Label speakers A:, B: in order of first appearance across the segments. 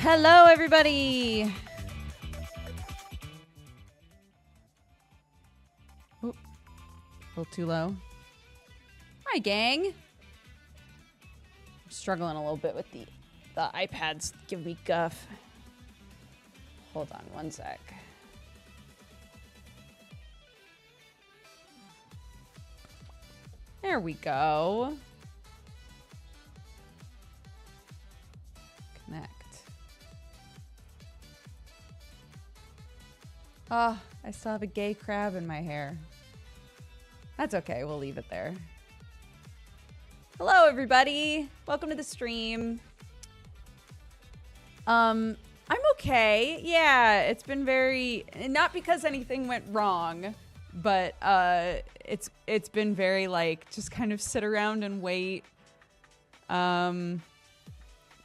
A: Hello, everybody. Ooh, a little too low. Hi, gang. I'm struggling a little bit with the iPads. Give me guff. Hold on one sec. There we go. Connect. Oh, I still have a gay crab in my hair. That's okay. We'll leave it there. Hello, everybody. Welcome to the stream. I'm okay. Yeah, it's been very, not because anything went wrong, but it's been very like just kind of sit around and wait.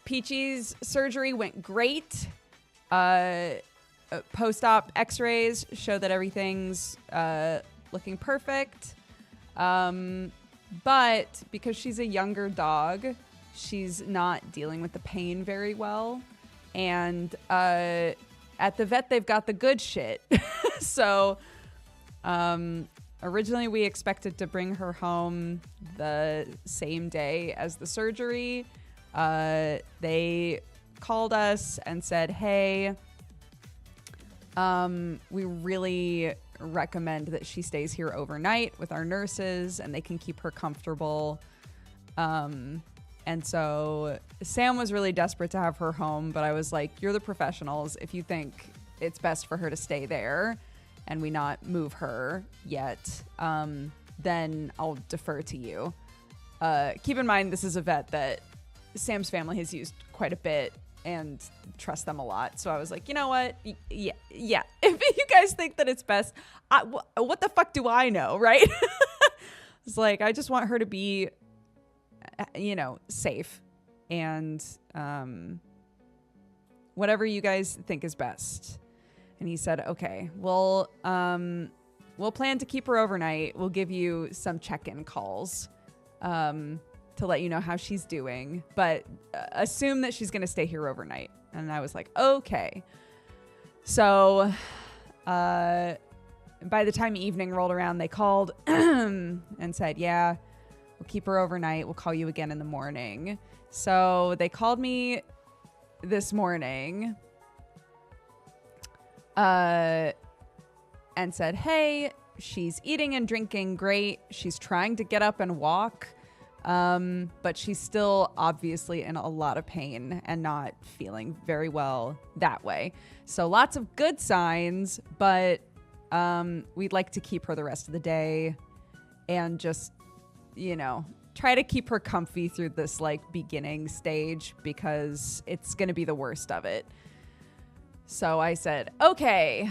A: Peachy's surgery went great. Post-op x-rays show that everything's looking perfect. But because she's a younger dog, she's not dealing with the pain very well. And at the vet, they've got the good shit. So originally we expected to bring her home the same day as the surgery. They called us and said, hey, we really recommend that she stays here overnight with our nurses and they can keep her comfortable. And so Sam was really desperate to have her home, but I was like, you're the professionals. If you think it's best for her to stay there and we not move her yet, then I'll defer to you. Keep in mind, this is a vet that Sam's family has used quite a bit and trust them a lot. So I was like, you know what? Yeah. If you guys think that it's best, what the fuck do I know, right? It's like, I just want her to be, safe. And whatever you guys think is best. And he said, okay, we'll plan to keep her overnight. We'll give you some check-in calls to let you know how she's doing, but assume that she's going to stay here overnight. And I was like, okay. So by the time evening rolled around, they called and said, yeah, we'll keep her overnight. We'll call you again in the morning. So they called me this morning and said, hey, she's eating and drinking great. She's trying to get up and walk. But she's still obviously in a lot of pain and not feeling very well that way. So lots of good signs, but we'd like to keep her the rest of the day and just, try to keep her comfy through this like beginning stage because it's going to be the worst of it. So I said, okay,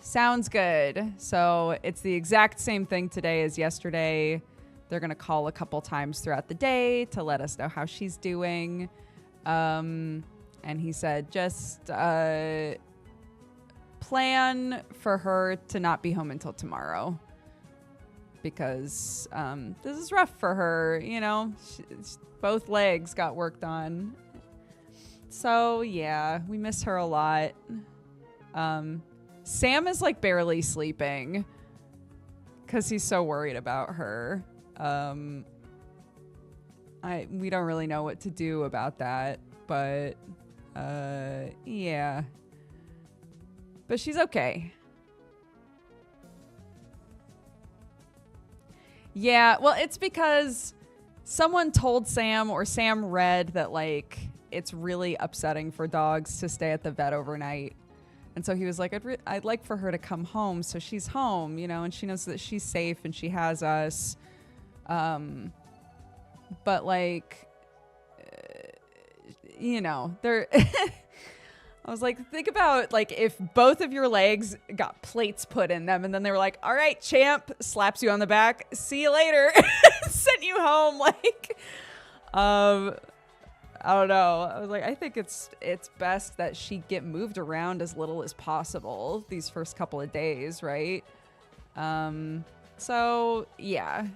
A: sounds good. So it's the exact same thing today as yesterday. They're going to call a couple times throughout the day to let us know how she's doing. And he said, just plan for her to not be home until tomorrow. Because this is rough for her, both legs got worked on. So, yeah, we miss her a lot. Sam is like barely sleeping because he's so worried about her. We don't really know what to do about that, but yeah. But she's okay. Yeah, well, it's because someone told Sam or Sam read that like it's really upsetting for dogs to stay at the vet overnight. And so he was like, I'd like for her to come home so she's home, and she knows that she's safe and she has us. But like, they're, I was like, think about like if both of your legs got plates put in them and then they were like, all right, champ, slaps you on the back. See you later. Sent you home. Like, I don't know. I was like, I think it's best that she get moved around as little as possible these first couple of days. Right. So yeah.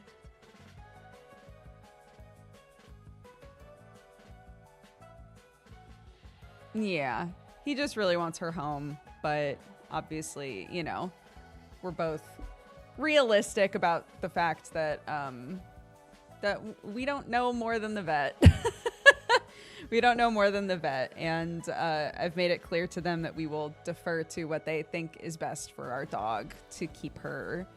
A: Yeah. He just really wants her home, but obviously, you know, we're both realistic about the fact that that we don't know more than the vet. We don't know more than the vet, and I've made it clear to them that we will defer to what they think is best for our dog to keep her,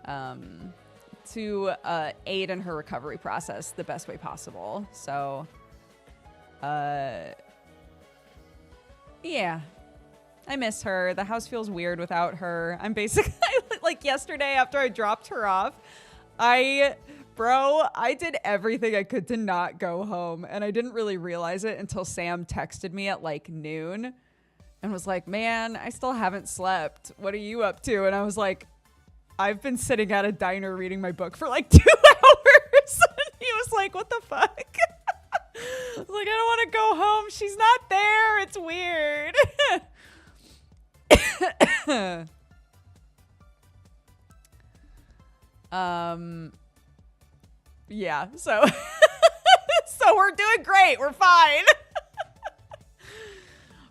A: to aid in her recovery process the best way possible. So, yeah, I miss her. The house feels weird without her. I'm basically like yesterday after I dropped her off, I did everything I could to not go home. And I didn't really realize it until Sam texted me at like noon and was like, man, I still haven't slept. What are you up to? And I was like, I've been sitting at a diner reading my book for like 2 hours. And he was like, what the fuck? I was like, I don't want to go home. She's not there. It's weird. Yeah, so so we're doing great. We're fine.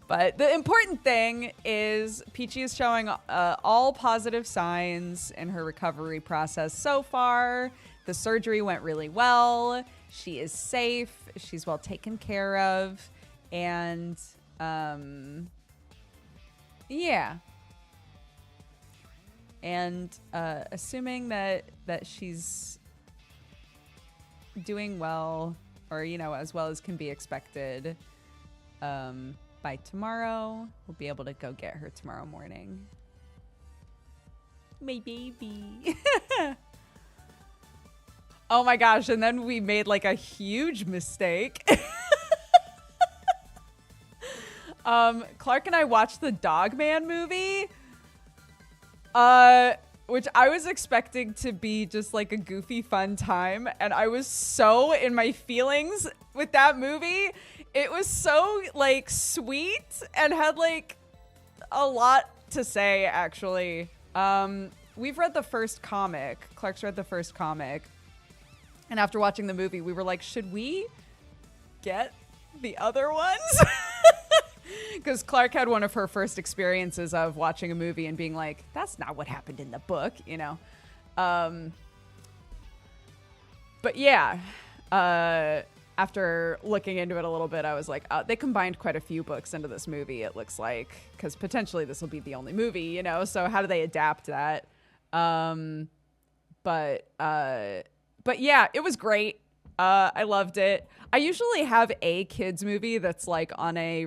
A: But the important thing is Peachy is showing all positive signs in her recovery process so far. The surgery went really well. She is safe. She's well taken care of. And yeah. And assuming that she's doing well, or, you know, as well as can be expected, by tomorrow, we'll be able to go get her tomorrow morning. My baby. Oh my gosh, and then we made like a huge mistake. Clark and I watched the Dog Man movie, which I was expecting to be just like a goofy fun time, and I was so in my feelings with that movie. It was so like sweet and had like a lot to say, actually. We've read the first comic. Clark's read the first comic. And after watching the movie, we were like, should we get the other ones? Because Clark had one of her first experiences of watching a movie and being like, that's not what happened in the book, you know? But yeah, after looking into it a little bit, I was like, they combined quite a few books into this movie, it looks like, because potentially this will be the only movie, you know? So how do they adapt that? But yeah, it was great. I loved it. I usually have a kids movie that's like on a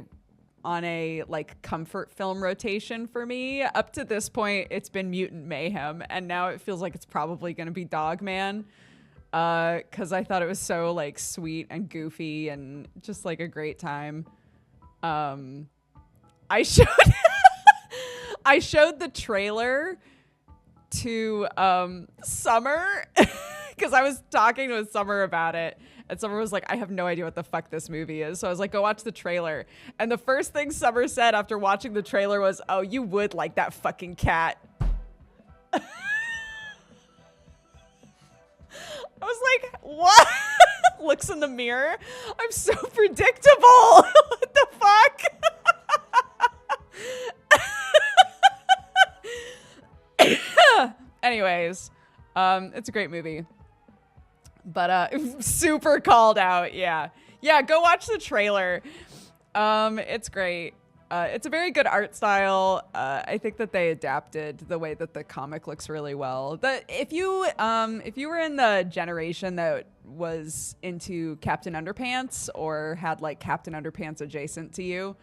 A: like comfort film rotation for me. Up to this point, it's been Mutant Mayhem, and now it feels like it's probably going to be Dog Man. Cause I thought it was so like sweet and goofy and just like a great time. I showed I showed the trailer to Summer because I was talking with Summer about it, and Summer was like, I have no idea what the fuck this movie is. So I was like, go watch the trailer. And the first thing Summer said after watching the trailer was, oh, you would like that fucking cat. I was like, what? Looks in the mirror. I'm so predictable. What the fuck? Anyways, it's a great movie. But super called out. Yeah. Yeah, go watch the trailer. It's great. It's a very good art style. I think that they adapted the way that the comic looks really well. If you were in the generation that was into Captain Underpants or had like Captain Underpants adjacent to you,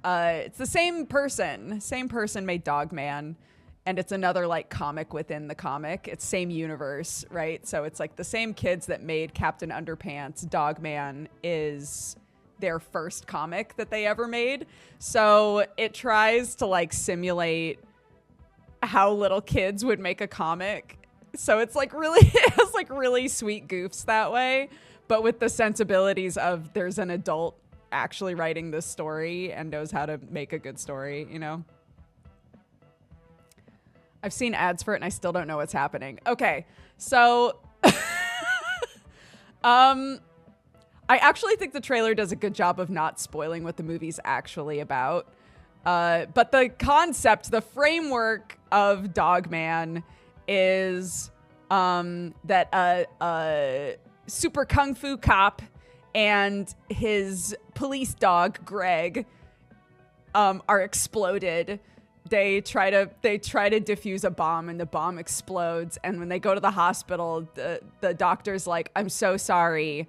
A: it's the same person. Same person made Dog Man, and it's another like comic within the comic. It's same universe, right? So it's like the same kids that made Captain Underpants. Dog Man is their first comic that they ever made. So it tries to like simulate how little kids would make a comic. So it's like really, it has like really sweet goofs that way, but with the sensibilities of there's an adult actually writing this story and knows how to make a good story, you know? I've seen ads for it and I still don't know what's happening. Okay. So, I actually think the trailer does a good job of not spoiling what the movie's actually about. But the concept, the framework of Dogman is that a super kung fu cop and his police dog, Greg, are exploded. They try to defuse a bomb and the bomb explodes. And when they go to the hospital, the doctor's like, "I'm so sorry,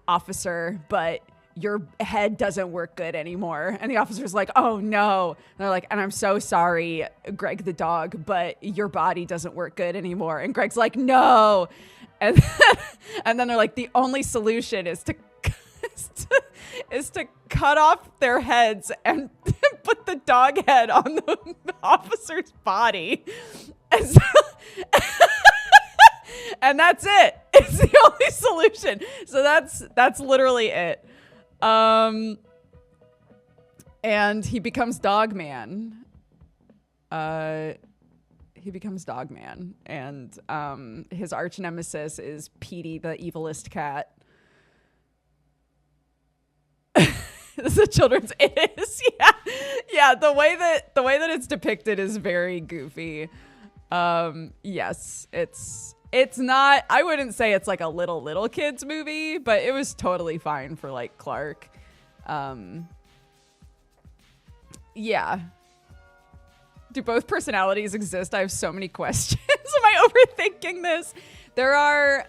A: officer, but your head doesn't work good anymore." And the officer's like, "Oh no." And they're like, "And I'm so sorry, Greg the dog, but your body doesn't work good anymore." And Greg's like, "No." And and then they're like, "The only solution is to cut off their heads and put the dog head on the officer's body." And, so, and that's it. It's the only solution. So that's literally it. And he becomes Dogman. He becomes Dogman, and his arch nemesis is Petey, the evilest cat. This is a children's. It is, yeah. The way that it's depicted is very goofy. Yes, it's not. I wouldn't say it's like a little kids movie, but it was totally fine for like Clark. Yeah. Do both personalities exist? I have so many questions. Am I overthinking this? There are,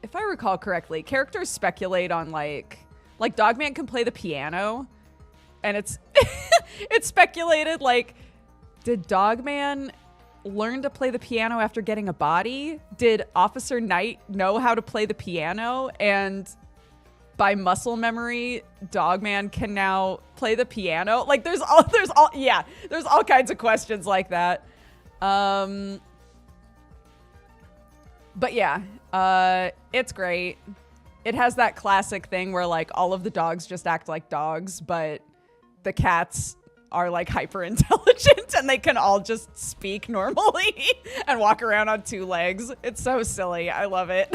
A: if I recall correctly, characters speculate on like Dogman can play the piano, and it's it's speculated like, did Dogman learn to play the piano after getting a body? Did Officer Knight know how to play the piano, and by muscle memory, Dogman can now play the piano? Like there's all kinds of questions like that. But yeah, it's great. It has that classic thing where like all of the dogs just act like dogs, but the cats are like hyper intelligent and they can all just speak normally and walk around on two legs. It's so silly. I love it.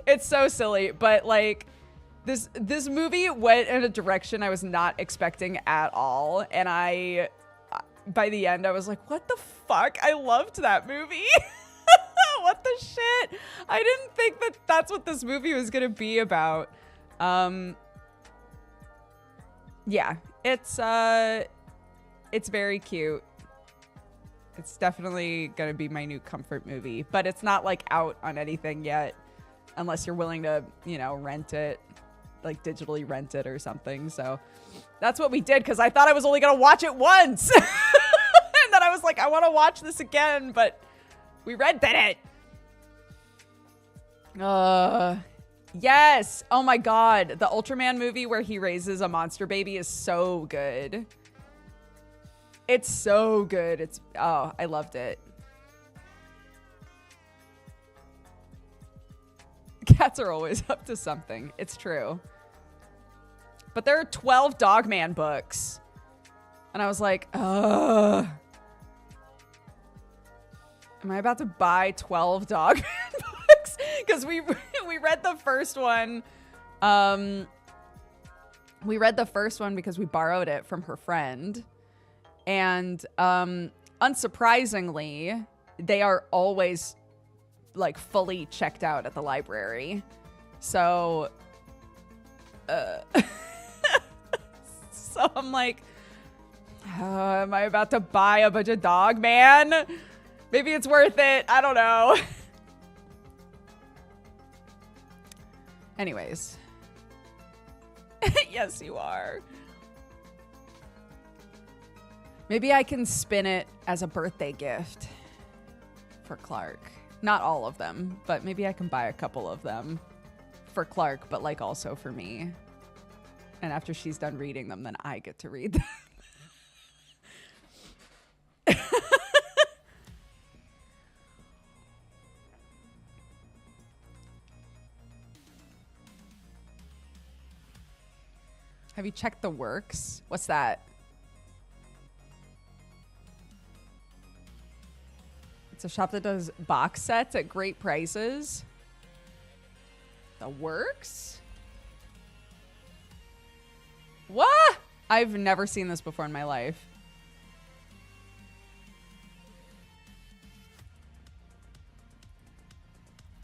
A: It's so silly, but like this movie went in a direction I was not expecting at all, and by the end I was like, what the fuck? I loved that movie. What the shit? I didn't think that that's what this movie was gonna be about. Yeah, it's very cute. It's definitely gonna be my new comfort movie, but it's not like out on anything yet, unless you're willing to, rent it, like digitally rent it or something. So that's what we did, because I thought I was only gonna watch it once. And then I was like, I want to watch this again, but we rented it. Yes. Oh my God. The Ultraman movie where he raises a monster baby is so good. It's so good. I loved it. Cats are always up to something. It's true. But there are 12 Dogman books. And I was like, ugh. Am I about to buy 12 Dogman books? Because we read the first one. We read the first one because we borrowed it from her friend. And unsurprisingly, they are always like fully checked out at the library. So so I'm like, am I about to buy a bunch of Dogman? Maybe it's worth it. I don't know. Anyways. Yes, you are. Maybe I can spin it as a birthday gift for Clark. Not all of them, but maybe I can buy a couple of them for Clark, but like also for me. And after she's done reading them, then I get to read them. Have you checked The Works? What's that? It's a shop that does box sets at great prices. The Works? What? I've never seen this before in my life.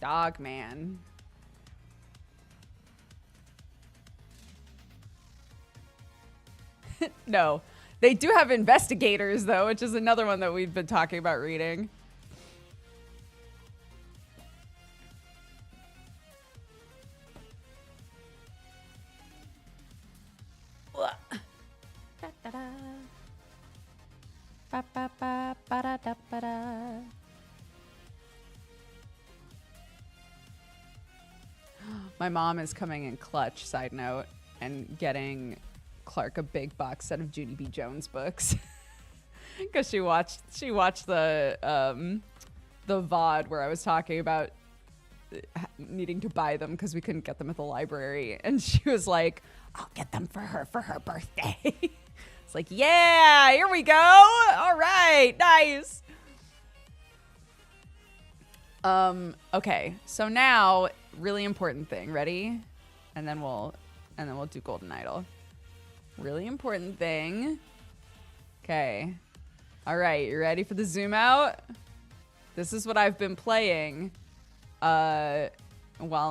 A: Dog Man. No. They do have Investigators, though, which is another one that we've been talking about reading. My mom is coming in clutch, side note, and getting Clark a big box set of Junie B. Jones books. Because she watched the VOD where I was talking about needing to buy them because we couldn't get them at the library. And she was like, I'll get them for her birthday. It's like, yeah, here we go. All right, nice. Okay, so now really important thing. Ready? And then we'll do Golden Idol. Really important thing. Okay. All right, you ready for the zoom out? This is what I've been playing while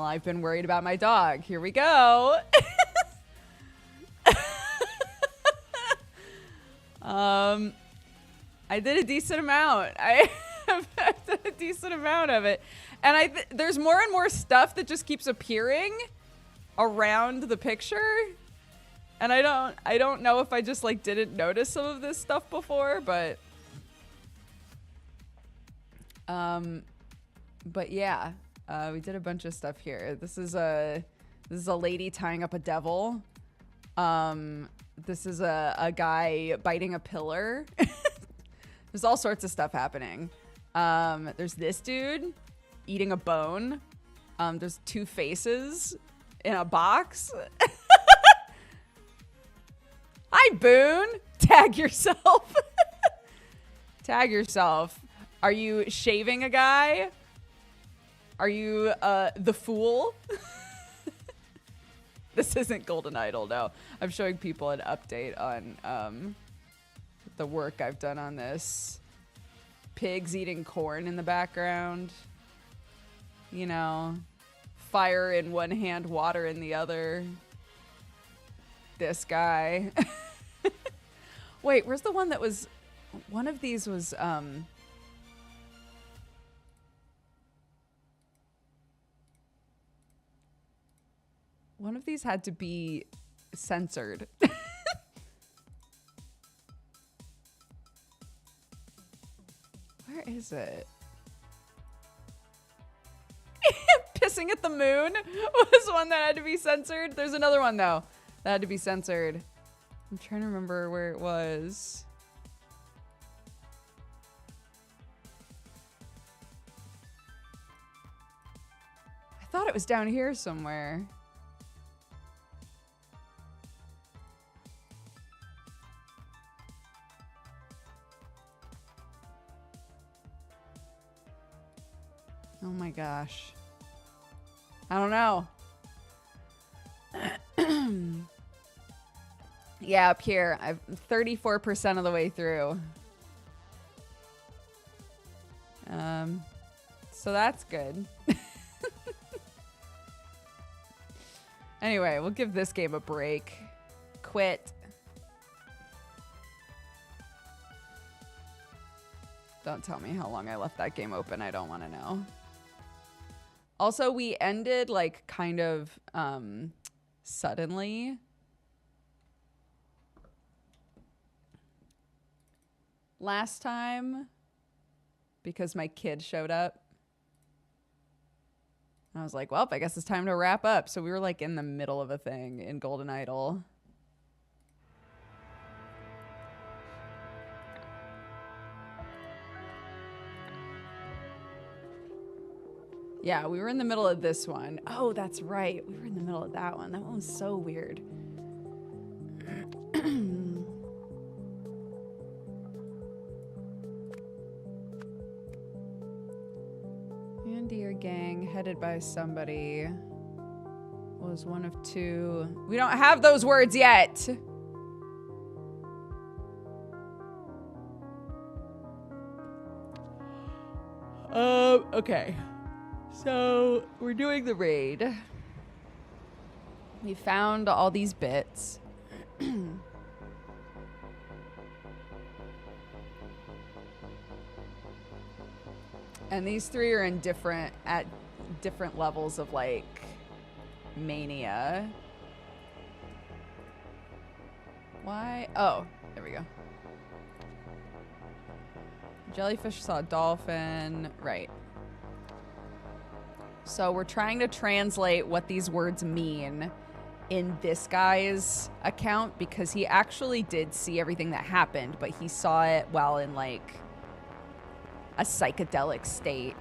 A: I've been worried about my dog. Here we go. I did a decent amount. I did a decent amount of it. And there's more and more stuff that just keeps appearing around the picture. And I don't know if I just like didn't notice some of this stuff before, but yeah, we did a bunch of stuff here. This is a lady tying up a devil. This is a guy biting a pillar. There's all sorts of stuff happening. There's this dude eating a bone. There's two faces in a box. Hi, Boone. Tag yourself. Tag yourself. Are you shaving a guy? Are you the fool? This isn't Golden Idol, no. I'm showing people an update on the work I've done on this. Pigs eating corn in the background. You know, fire in one hand, water in the other. This guy. Wait, where's the one that was... One of these was... One of these had to be censored. Where is it? Pissing at the moon was one that had to be censored. There's another one, though, that had to be censored. I'm trying to remember where it was. I thought it was down here somewhere. Oh my gosh. I don't know. Yeah, up here. I'm 34% of the way through. So that's good. Anyway, we'll give this game a break. Quit. Don't tell me how long I left that game open. I don't want to know. Also, we ended like kind of suddenly. Last time because my kid showed up. I was like, well, I guess it's time to wrap up. So we were like in the middle of a thing in Golden Idol. Yeah, we were in the middle of this one. Oh, that's right. We were in the middle of that one. That one was so weird. And Deer Gang headed by somebody. Was one of two. We don't have those words yet. Okay. So we're doing the raid. We found all these bits. And these three are in at different levels of like mania. Why? Oh, there we go. Jellyfish saw a dolphin. Right. So we're trying to translate what these words mean in this guy's account because he actually did see everything that happened, but he saw it while in like a psychedelic state.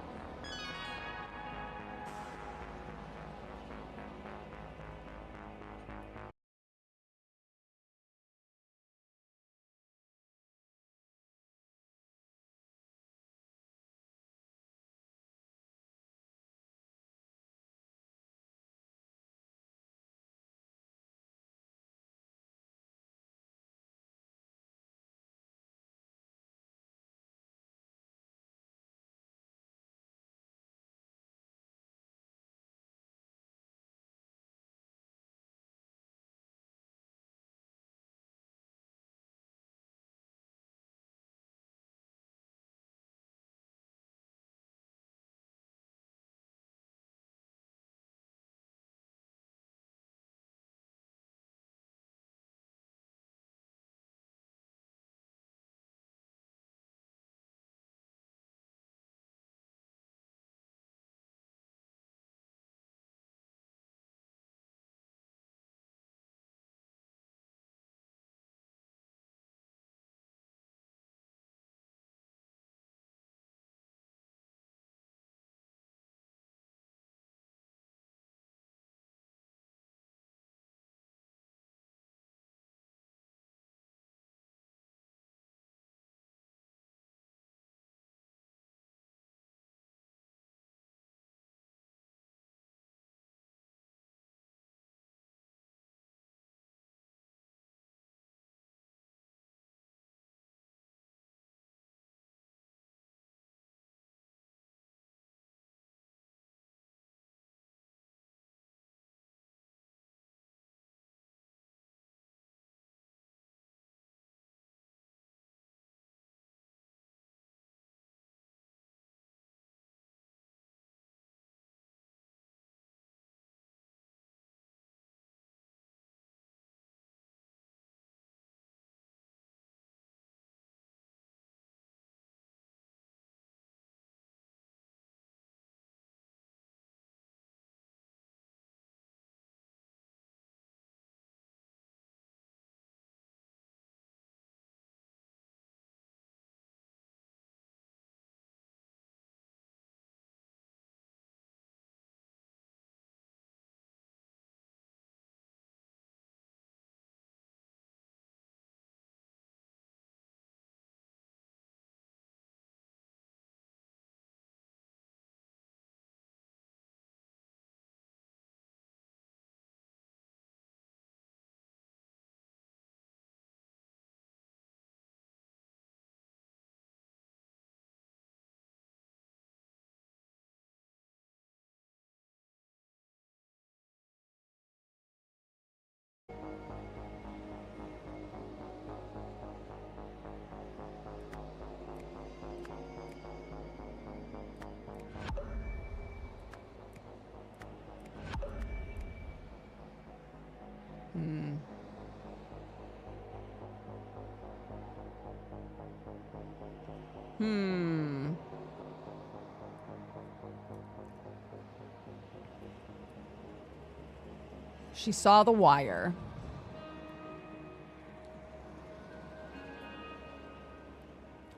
A: She saw the wire.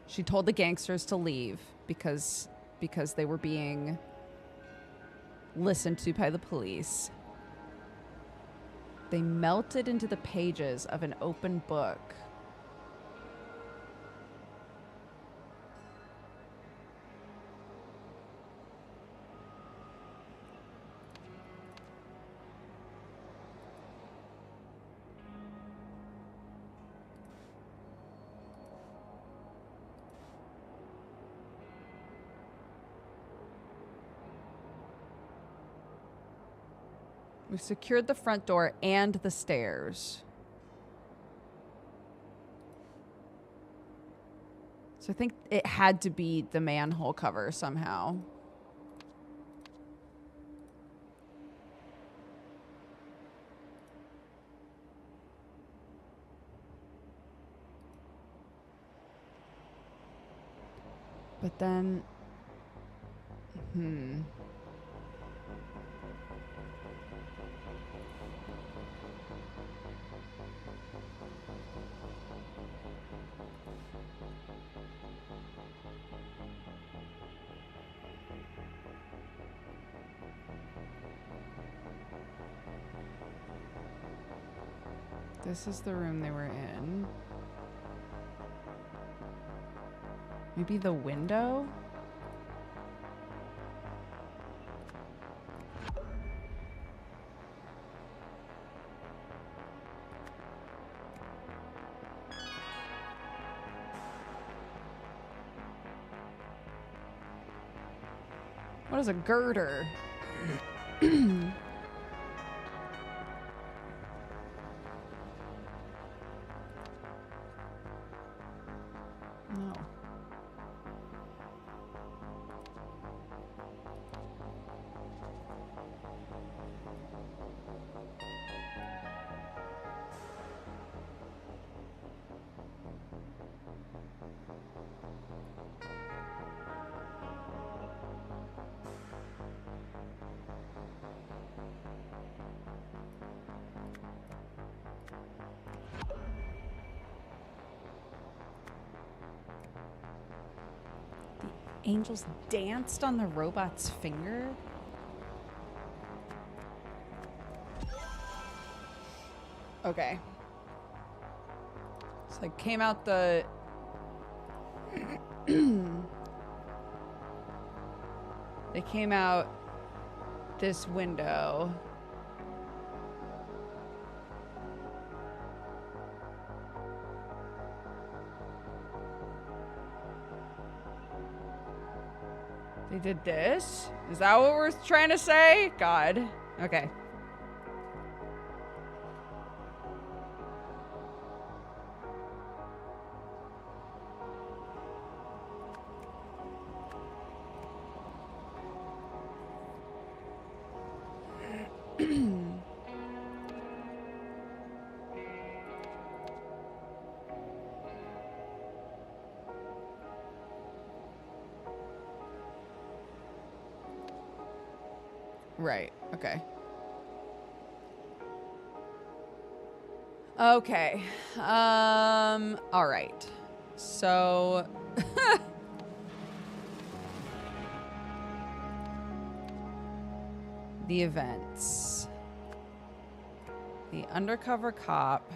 A: She told the gangsters to leave because they were being listened to by the police. They melted into the pages of an open book. We secured the front door and the stairs. So I think it had to be the manhole cover somehow. But then... This is the room they were in. Maybe the window? What is a girder? No. Angels danced on the robot's finger? Okay. So I came out the... They came out this window. They did this? Is that what we're trying to say? God. Okay. Right. Okay. Okay. All right. So the events. The undercover cop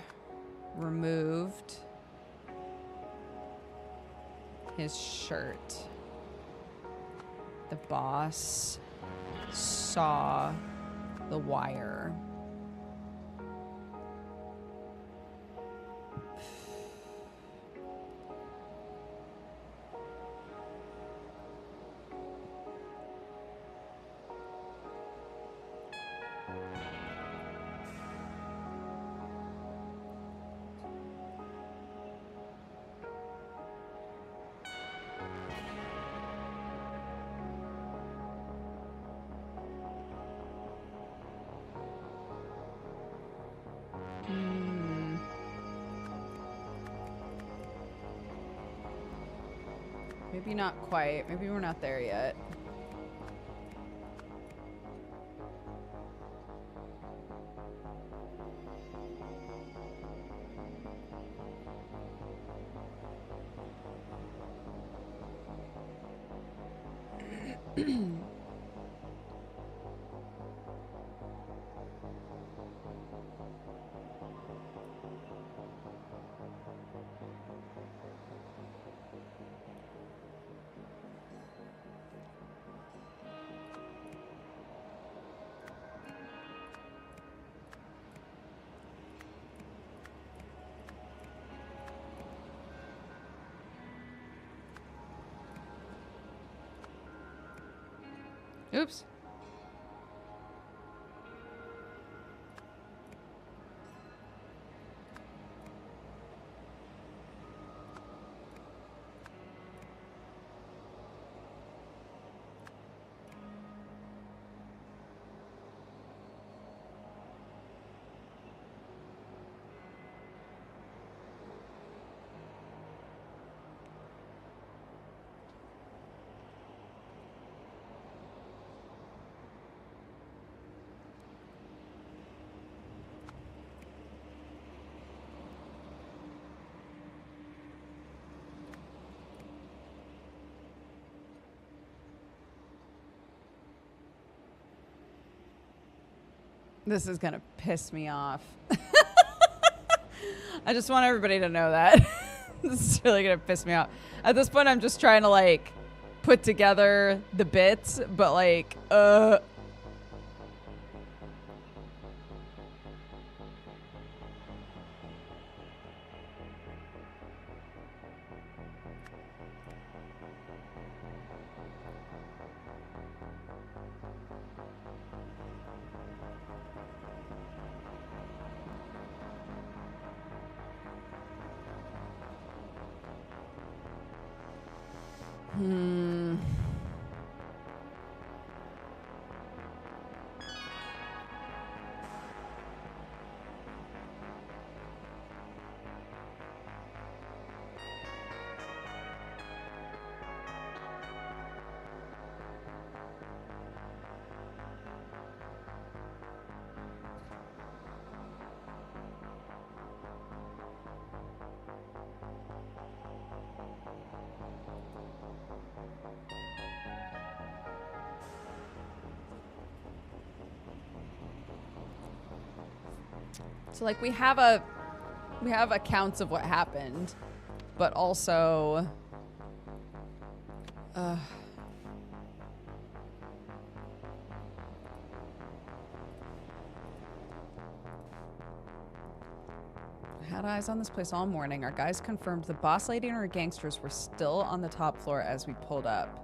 A: removed his shirt. The boss saw the wire. Maybe not quite. Maybe we're not there yet. Oops. This is gonna piss me off. I just want everybody to know that. This is really gonna piss me off. At this point, I'm just trying to like put together the bits, but like, so like we have accounts of what happened, but also had eyes on this place all morning. Our guys confirmed the boss lady and her gangsters were still on the top floor as we pulled up.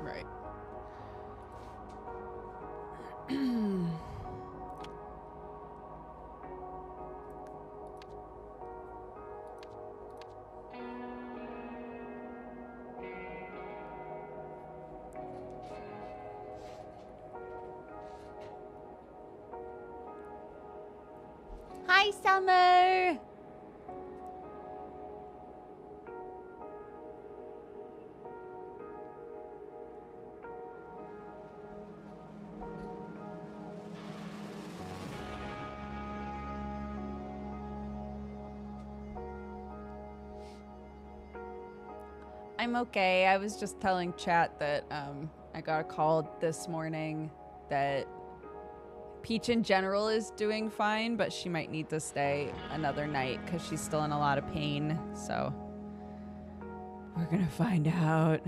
A: Right. Hi, Summer. I'm okay. I was just telling chat that I got a call this morning that Peach in general is doing fine, but she might need to stay another night because she's still in a lot of pain. So we're gonna find out.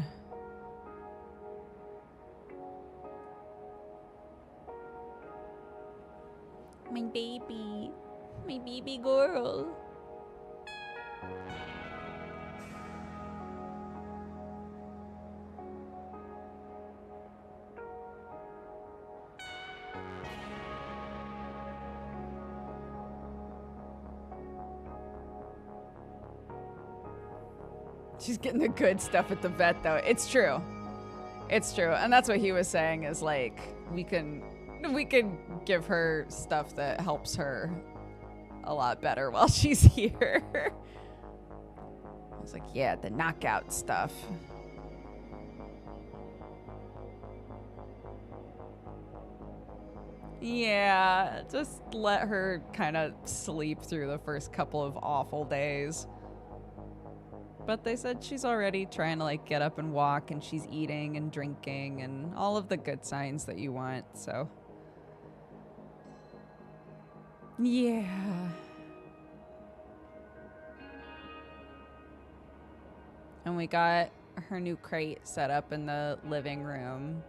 A: My baby girl. She's getting the good stuff at the vet, though. It's true. It's true. And that's what he was saying is, like, we can give her stuff that helps her a lot better while she's here. I was like, yeah, the knockout stuff. Yeah, just let her kind of sleep through the first couple of awful days. But they said she's already trying to like get up and walk, and she's eating and drinking and all of the good signs that you want, so. Yeah. And we got her new crate set up in the living room.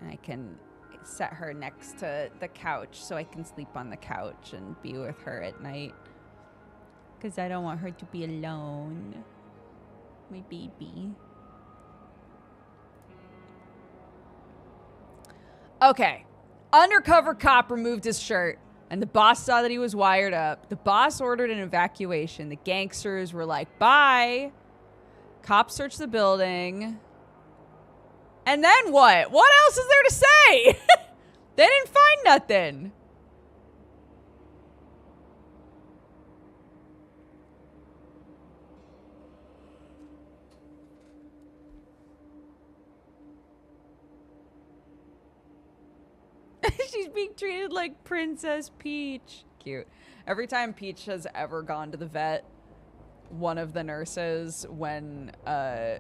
A: And I can set her next to the couch so I can sleep on the couch and be with her at night. Because I don't want her to be alone. My baby. Okay. Undercover cop removed his shirt, and the boss saw that he was wired up. The boss ordered an evacuation. The gangsters were like, bye. Cops searched the building. And then what? What else is there to say? They didn't find nothing. She's being treated like Princess Peach. Cute. Every time Peach has ever gone to the vet, one of the nurses, when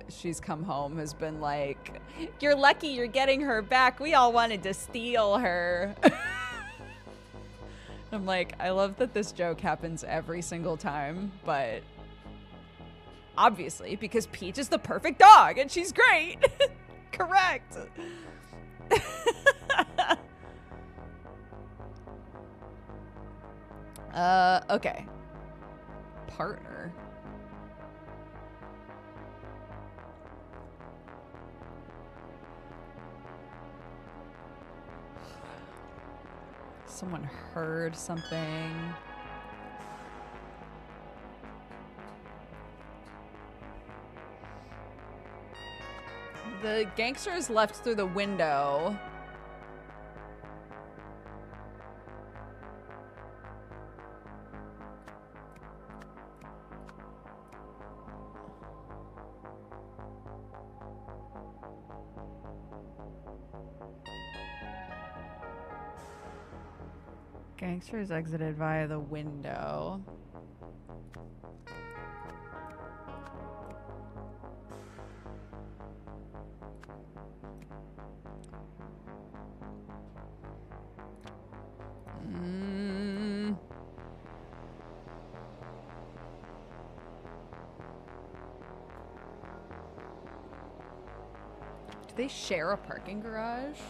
A: she's come home, has been like, "You're lucky you're getting her back. We all wanted to steal her." I'm like, I love that this joke happens every single time, but obviously because Peach is the perfect dog and she's great. Correct. Okay. Partner. Someone heard something. The gangsters left through the window. Gangsters exited via the window. Do they share a parking garage?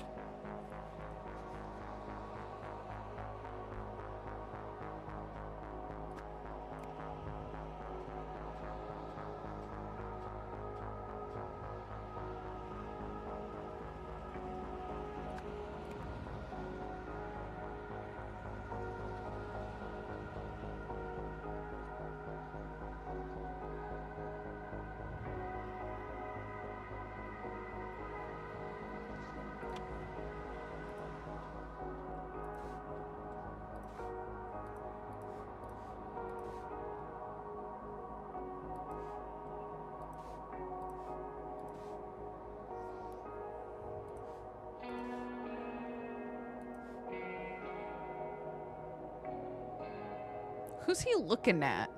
A: Who's he looking at?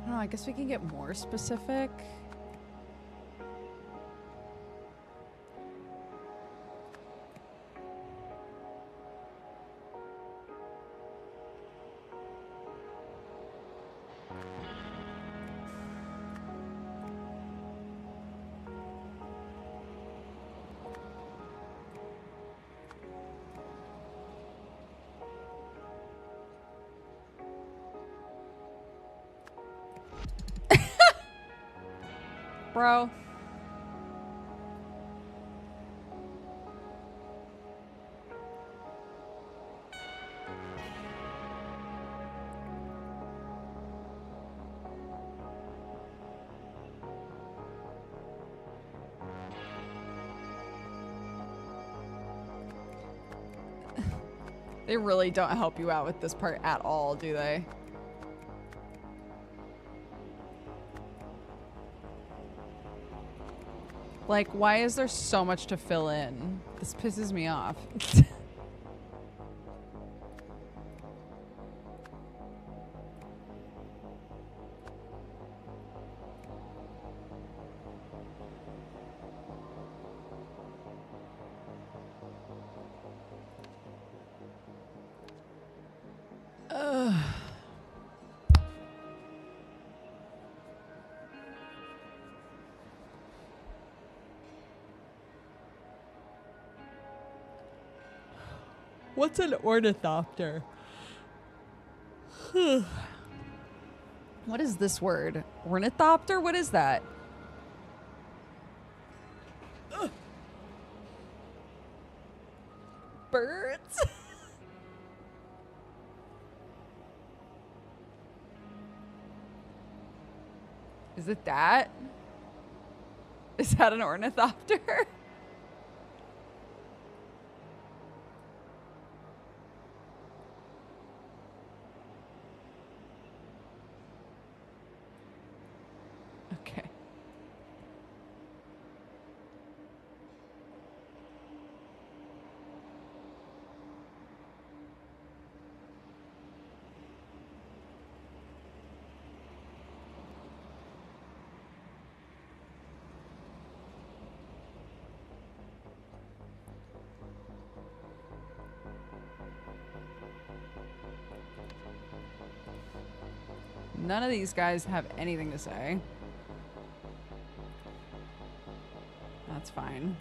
A: Oh, I guess we can get more specific. Bro. They really don't help you out with this part at all, do they? Like, why is there so much to fill in? This pisses me off. What's an ornithopter? What is this word? Ornithopter? What is that? Birds? Is it that? Is that an ornithopter? Okay. None of these guys have anything to say. That's fine.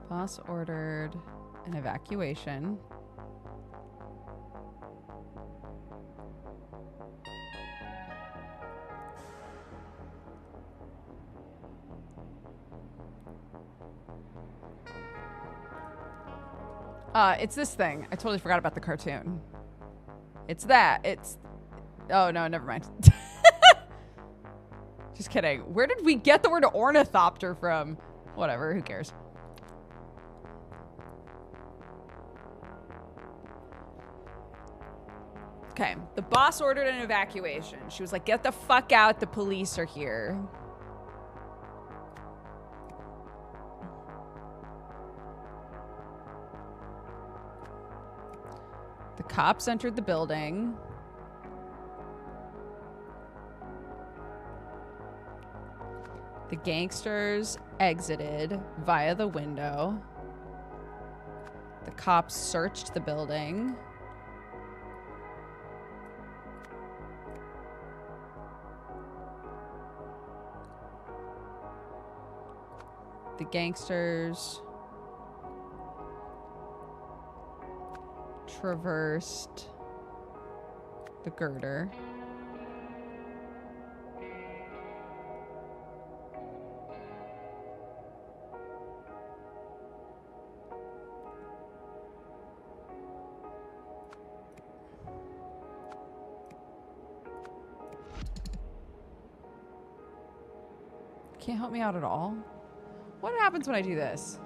A: Boss ordered an evacuation. It's this thing. I totally forgot about the cartoon. It's that. It's... Oh, no, never mind. Just kidding. Where did we get the word ornithopter from? Whatever, who cares? Okay, the boss ordered an evacuation. She was like, get the fuck out, the police are here. The cops entered the building. The gangsters exited via the window. The cops searched the building. The gangsters traversed the girder. Can't help me out at all. What happens when I do this?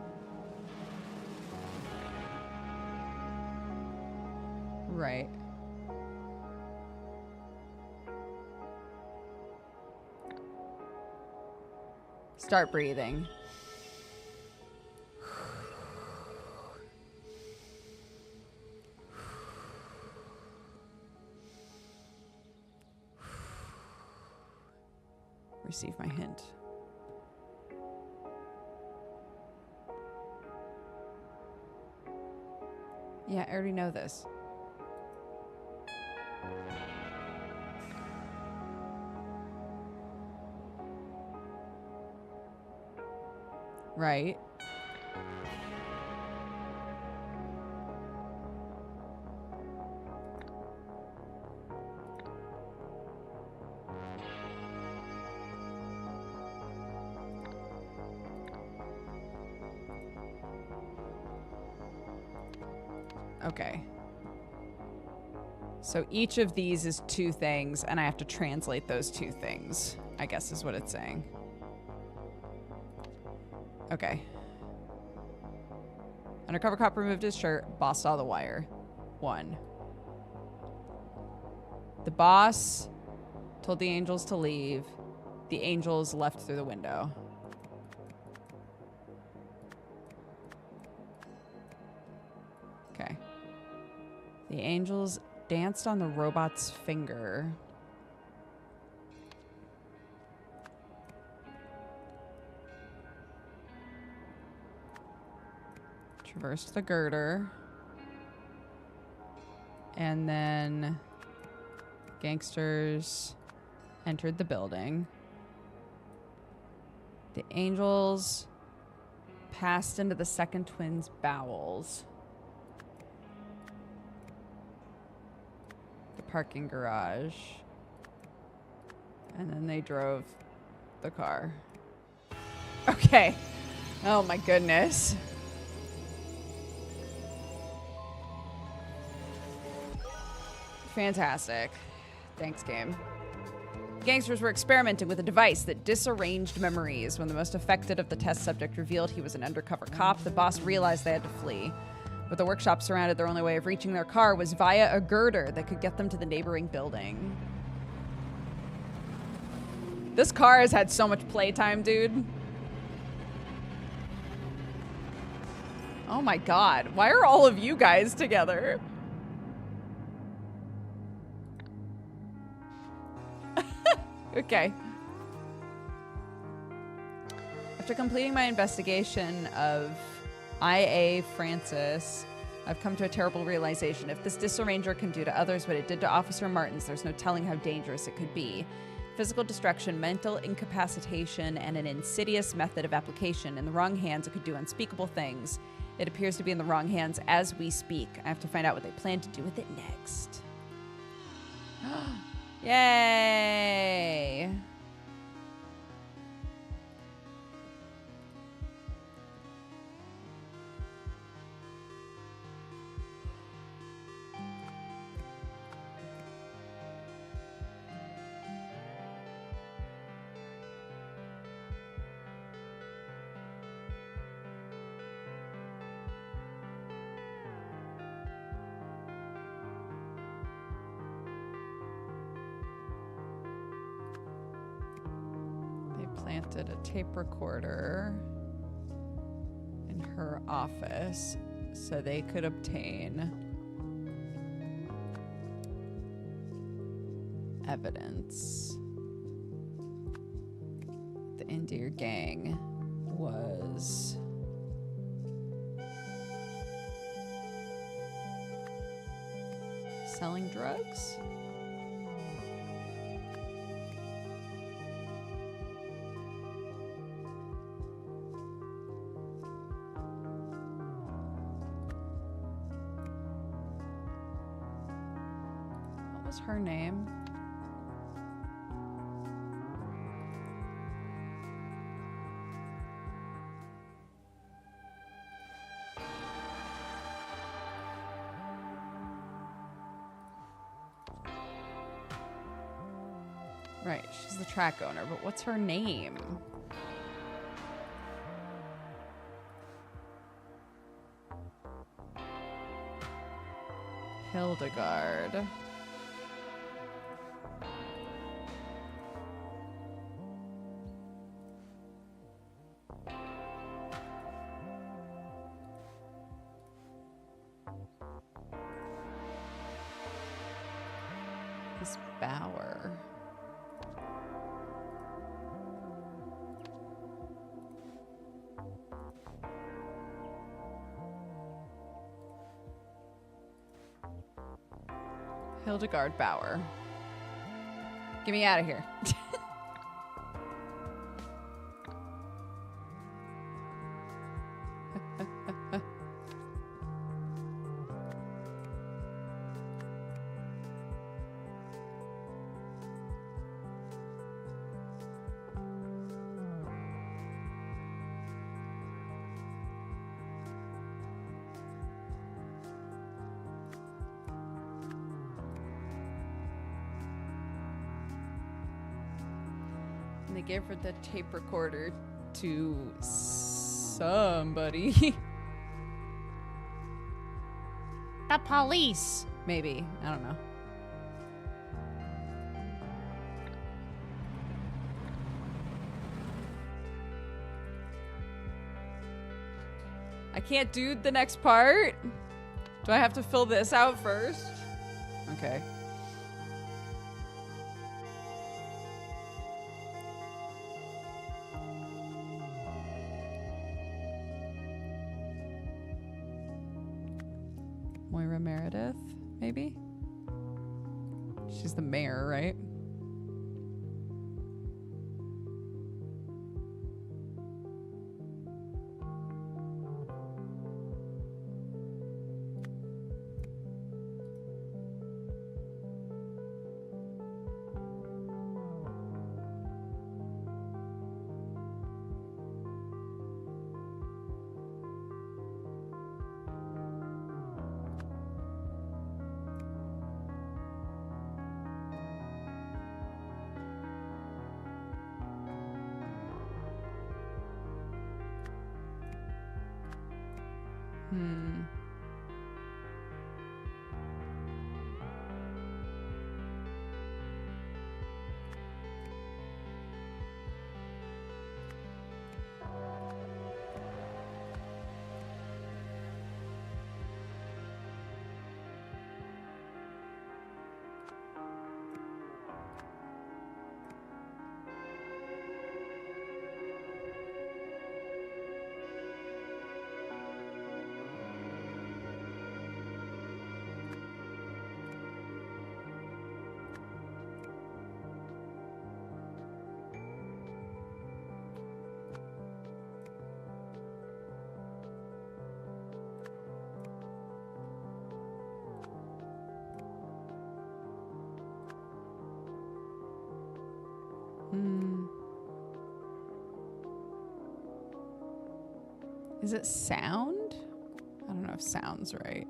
A: Right. Start breathing. Receive my hint. Yeah, I already know this. Right. Okay. So each of these is two things, and I have to translate those two things, I guess is what it's saying. Okay. Undercover cop removed his shirt. Boss saw the wire. 1. The boss told the angels to leave. The angels left through the window. Okay. The angels danced on the robot's finger. Traversed the girder. And then gangsters entered the building. The angels passed into the second twin's bowels. The parking garage. And then they drove the car. Okay. Oh my goodness. Fantastic. Thanks, game. Gangsters were experimenting with a device that disarranged memories. When the most affected of the test subject revealed he was an undercover cop, the boss realized they had to flee. With the workshop surrounded, their only way of reaching their car was via a girder that could get them to the neighboring building. This car has had so much playtime, dude. Oh my god. Why are all of you guys together? Okay. After completing my investigation of I.A. Francis, I've come to a terrible realization. If this disarranger can do to others what it did to Officer Martins, there's no telling how dangerous it could be. Physical destruction, mental incapacitation, and an insidious method of application. In the wrong hands, it could do unspeakable things. It appears to be in the wrong hands as we speak. I have to find out what they plan to do with it next. Yay! Planted a tape recorder in her office so they could obtain evidence. The India gang was selling drugs? Her name. Right, she's the track owner, but what's her name? Hildegard. Bauer. Hildegard Bauer. Get me out of here. They gave her the tape recorder to somebody.
B: The police.
A: Maybe. I don't know. I can't do the next part. Do I have to fill this out first? Okay. Moira Meredith, maybe? She's the mayor, right? Is it sound? I don't know if sound's right.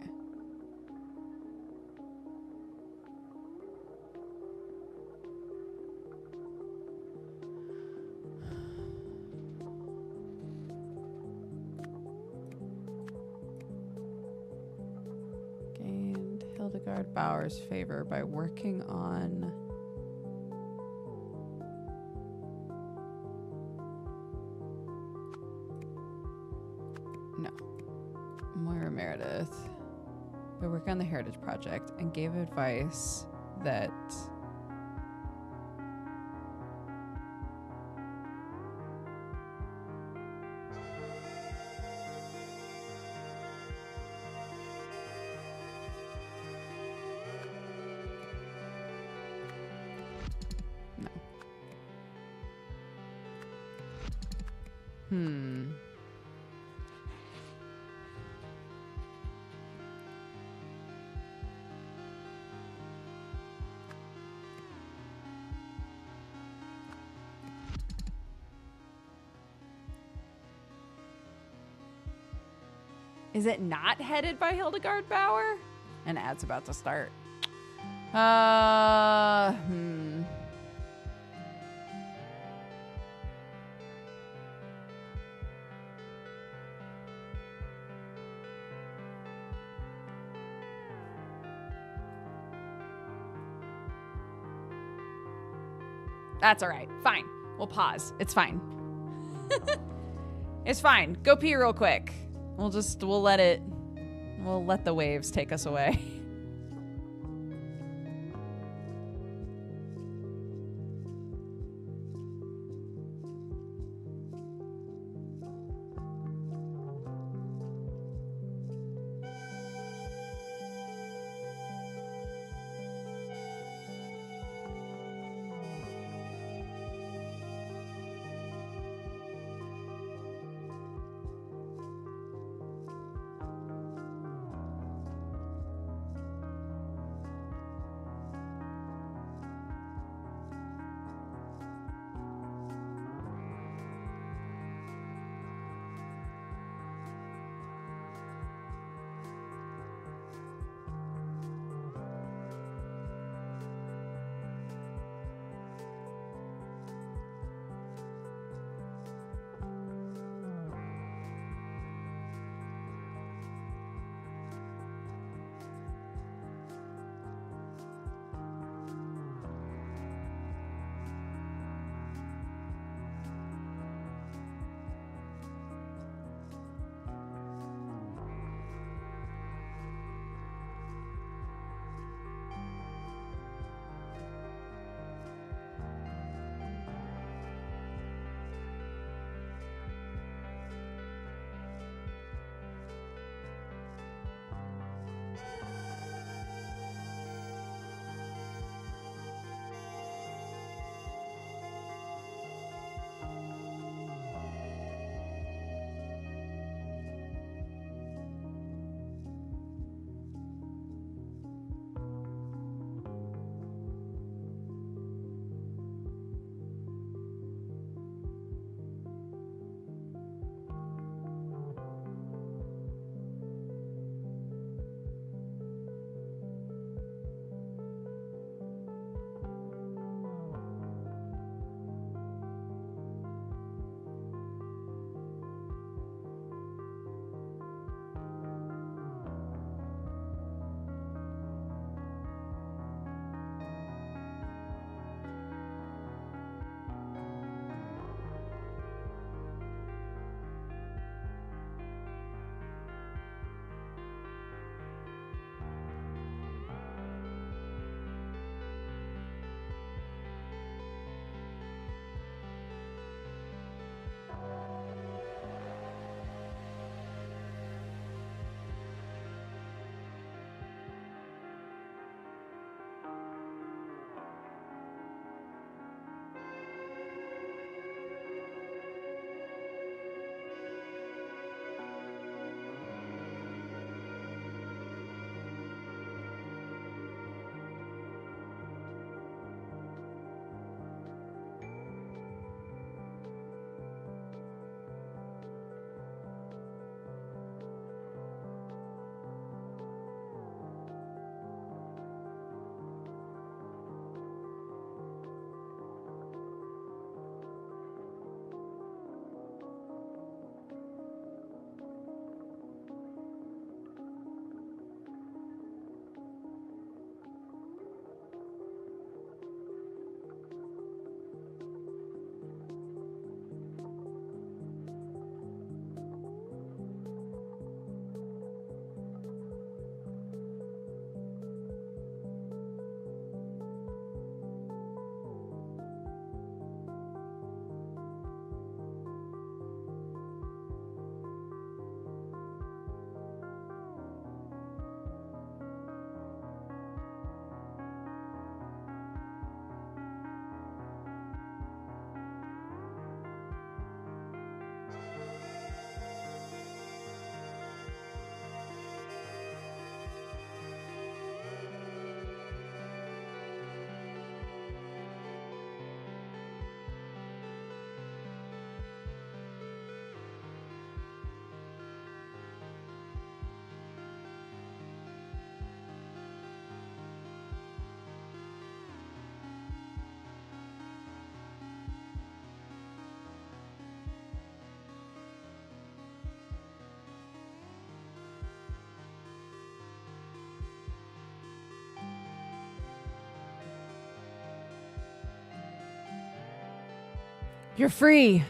A: Gained Hildegard Bauer's favor by working on... Moira Meredith by working on the Heritage Project and gave advice that Is it not headed by Hildegard Bauer? An ad's about to start. That's all right. Fine. We'll pause. It's fine. It's fine. Go pee real quick. We'll let the waves take us away. You're free.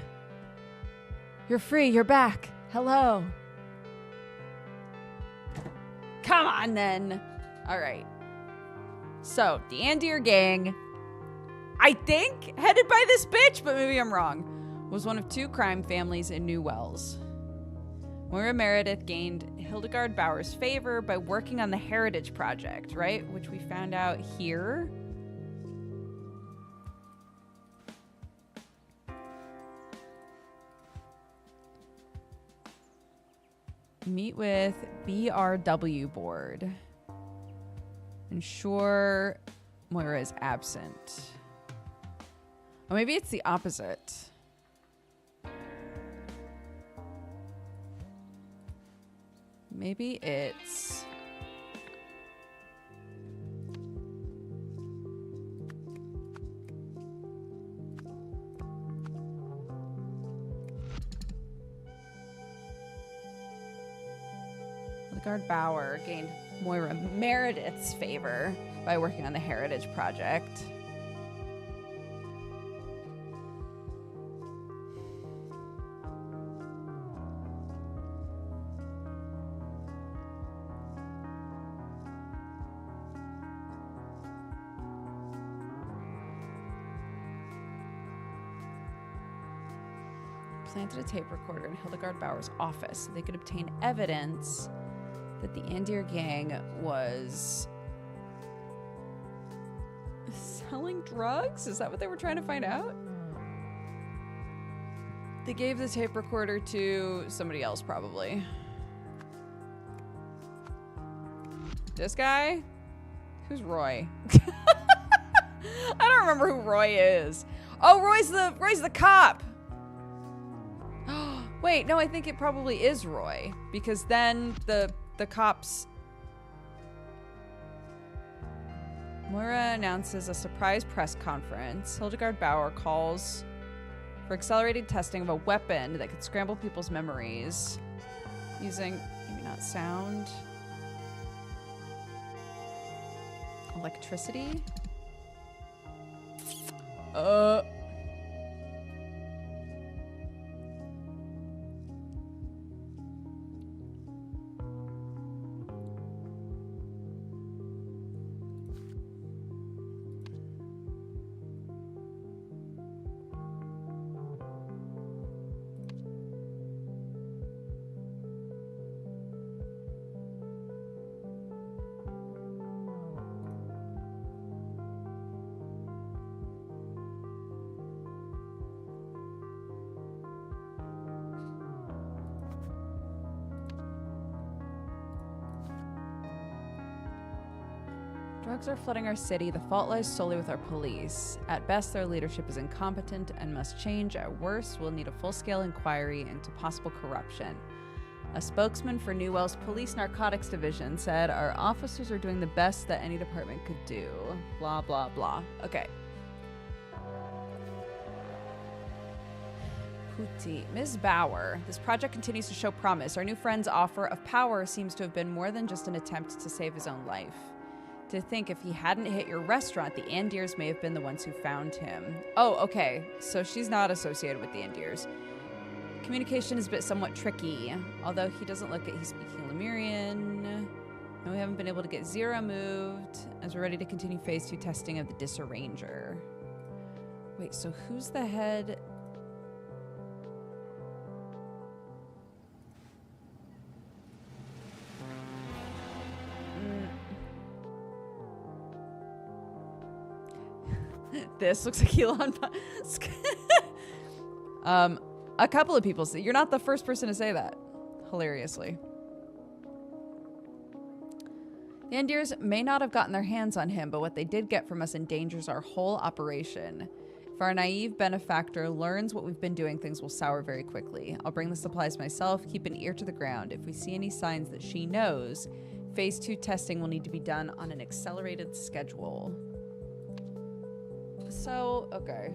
A: You're free. You're back. Hello. Come on, then. All right. So, the Andir gang, I think, headed by this bitch, but maybe I'm wrong, was one of 2 crime families in New Wells. Moira Meredith gained Hildegard Bauer's favor by working on the Heritage Project, right? Which we found out here. Meet with BRW board. Ensure Moira is absent. Or maybe it's the opposite. Maybe it's... Hildegard Bauer gained Moira Meredith's favor by working on the Heritage Project. Planted a tape recorder in Hildegard Bauer's office so they could obtain evidence that the Andir gang was selling drugs? Is that what they were trying to find out? They gave the tape recorder to somebody else, probably. This guy? Who's Roy? I don't remember who Roy is. Oh, Roy's the cop. Wait, no, I think it probably is Roy, because then the cops... Moira announces a surprise press conference. Hildegard Bauer calls for accelerated testing of a weapon that could scramble people's memories using, maybe not sound, electricity? Drugs are flooding our city. The fault lies solely with our police. At best, their leadership is incompetent and must change. At worst, we'll need a full-scale inquiry into possible corruption. A spokesman for New Wells Police Narcotics Division said, our officers are doing the best that any department could do. Blah, blah, blah. Okay. Hootie. Ms. Bauer, this project continues to show promise. Our new friend's offer of power seems to have been more than just an attempt to save his own life. To think if he hadn't hit your restaurant, the Andirs may have been the ones who found him. Oh, okay. So she's not associated with the Andirs. Communication is a bit somewhat tricky, although he doesn't look at he's speaking Lemurian. And we haven't been able to get Zira moved as we're ready to continue phase 2 testing of the Disarranger. Wait, so who's the head? This looks like Elon Musk. A couple of people say you're not the first person to say that. Hilariously. The Andirs may not have gotten their hands on him, but what they did get from us endangers our whole operation. If our naive benefactor learns what we've been doing, things will sour very quickly. I'll bring the supplies myself, keep an ear to the ground. If we see any signs that she knows, phase 2 testing will need to be done on an accelerated schedule. So, okay.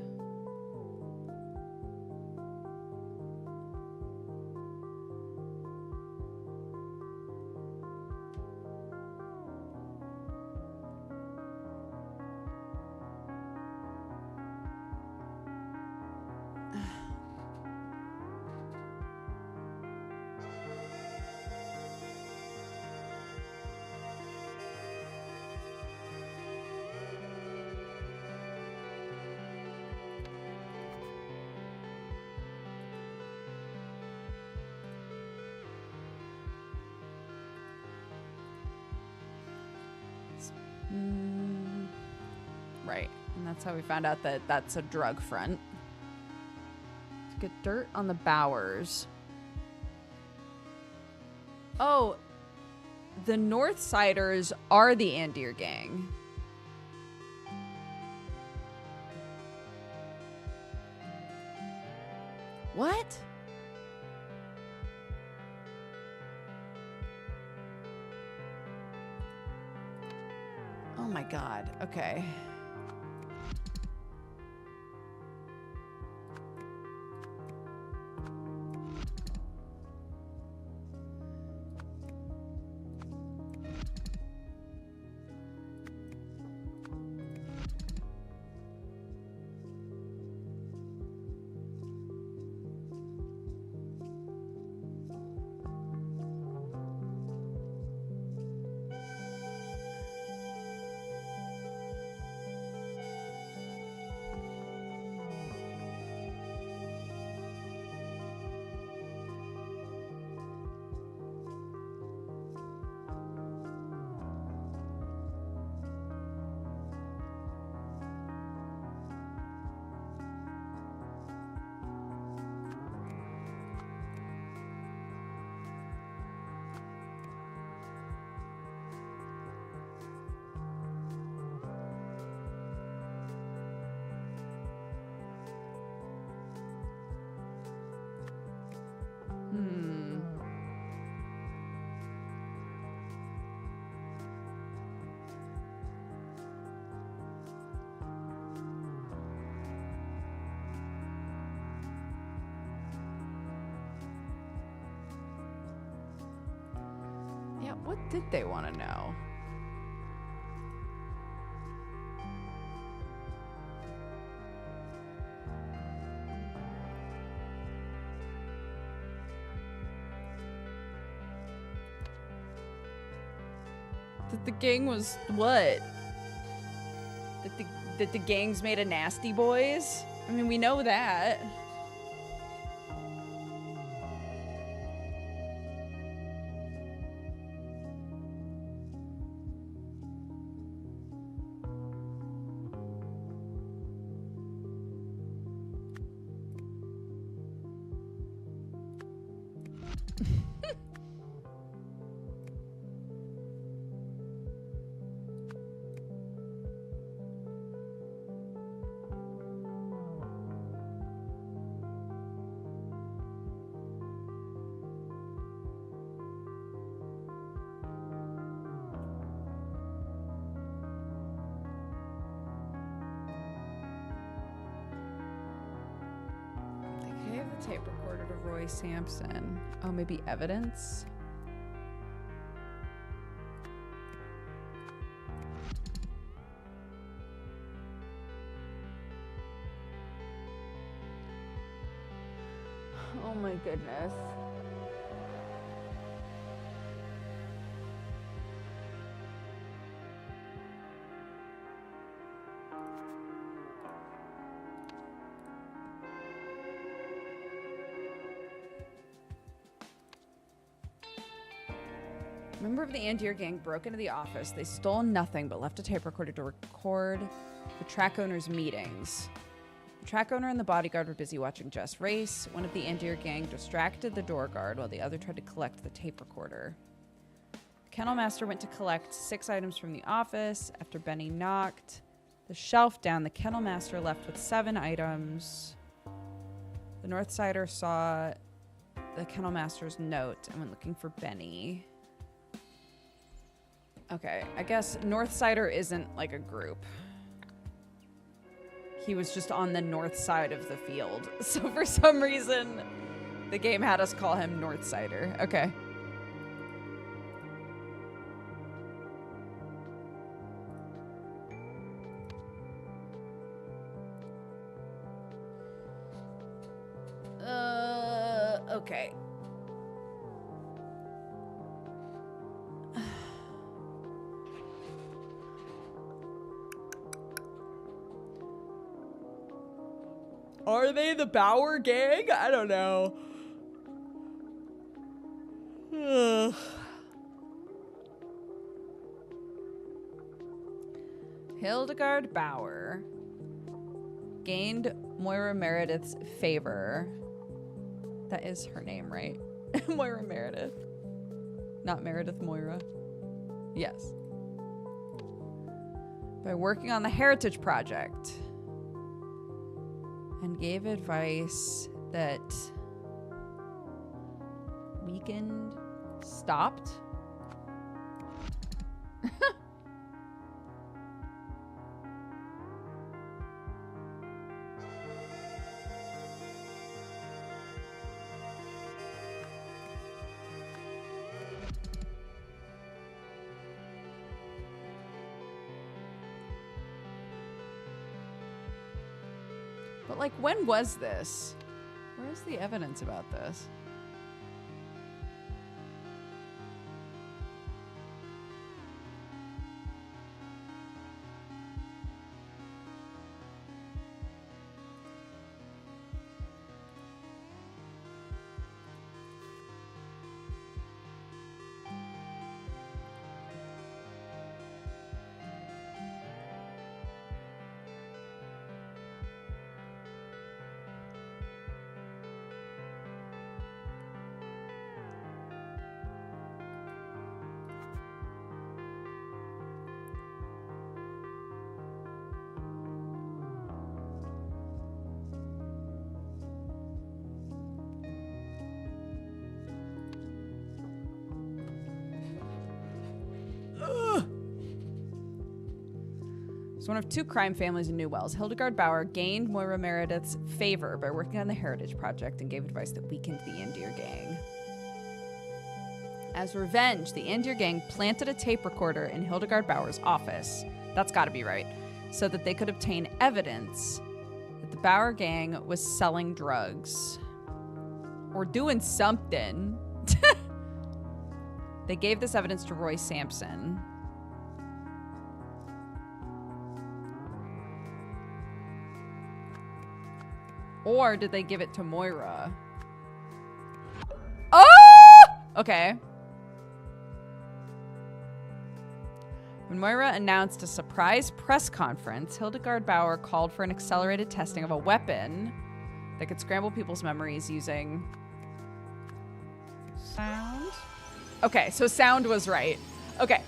A: Right. And that's how we found out that that's a drug front. To get dirt on the Bowers. Oh, the Northsiders are the Andir gang. What? Oh my god. Okay. Yeah, what did they want to know? That the gang was what? That the gang's made of nasty boys? I mean, we know that. Tape recorder to Roy Sampson. Oh, maybe evidence? Oh my goodness. A member of the Andir gang broke into the office. They stole nothing but left a tape recorder to record the track owner's meetings. The track owner and the bodyguard were busy watching Jess race. One of the Andir gang distracted the door guard while the other tried to collect the tape recorder. The kennel master went to collect 6 items from the office. After Benny knocked the shelf down, the kennel master left with 7 items. The Northsider saw the kennel master's note and went looking for Benny. Okay, I guess Northsider isn't like a group. He was just on the north side of the field. So for some reason, the game had us call him Northsider. Okay. Okay. Are they the Bauer gang? I don't know. Hildegard Bauer gained Moira Meredith's favor. That is her name, right? Moira Meredith. Not Meredith Moira. Yes. By working on the Heritage Project. And gave advice that weakened stopped. But, like, when was this? Where's the evidence about this? One of two crime families in New Wells, Hildegard Bauer gained Moira Meredith's favor by working on the Heritage Project and gave advice that weakened the Andir Gang. As revenge, the Andir Gang planted a tape recorder in Hildegard Bauer's office. That's gotta be right. So that they could obtain evidence that the Bauer Gang was selling drugs. Or doing something. They gave this evidence to Roy Sampson. Or did they give it to Moira? Oh! Okay. When Moira announced a surprise press conference, Hildegard Bauer called for an accelerated testing of a weapon that could scramble people's memories using sound. Okay, so sound was right. Okay.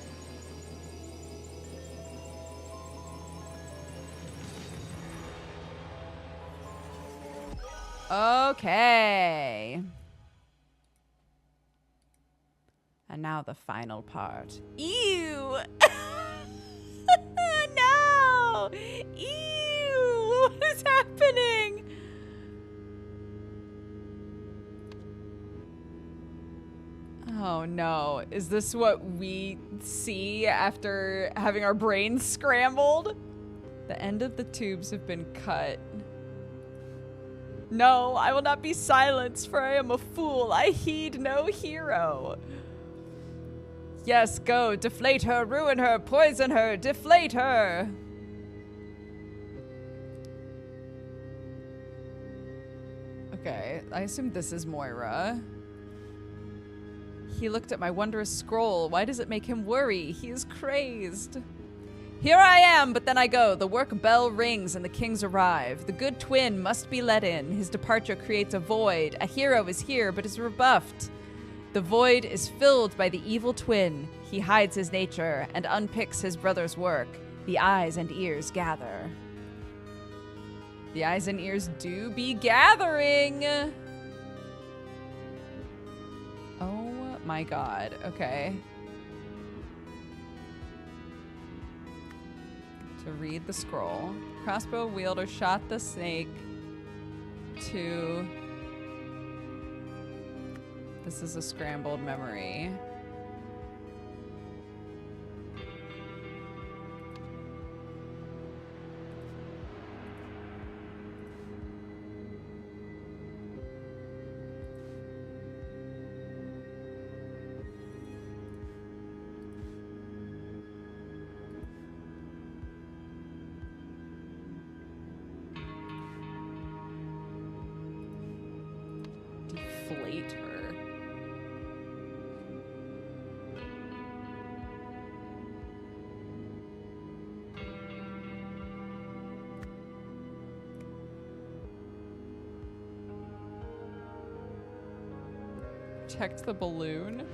A: Okay. And now the final part. Ew! No! Ew! What is happening? Oh no. Is this what we see after having our brains scrambled? The end of the tubes have been cut. No, I will not be silenced, for I am a fool. I heed no hero. Yes, go. Deflate her, ruin her, poison her, deflate her. Okay, I assume this is Moira. He looked at my wondrous scroll. Why does it make him worry? He is crazed. Here I am, but then I go. The work bell rings and the kings arrive. The good twin must be let in. His departure creates a void. A hero is here, but is rebuffed. The void is filled by the evil twin. He hides his nature and unpicks his brother's work. The eyes and ears gather. The eyes and ears do be gathering. Oh my god. Okay. To read the scroll. Crossbow wielder shot the snake to... This is a scrambled memory. Deflate her. protect the balloon.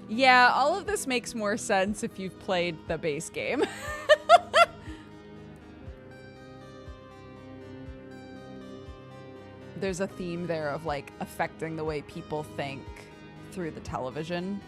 A: Yeah, all of this makes more sense if you've played the base game. There's a theme there of like affecting the way people think through the television.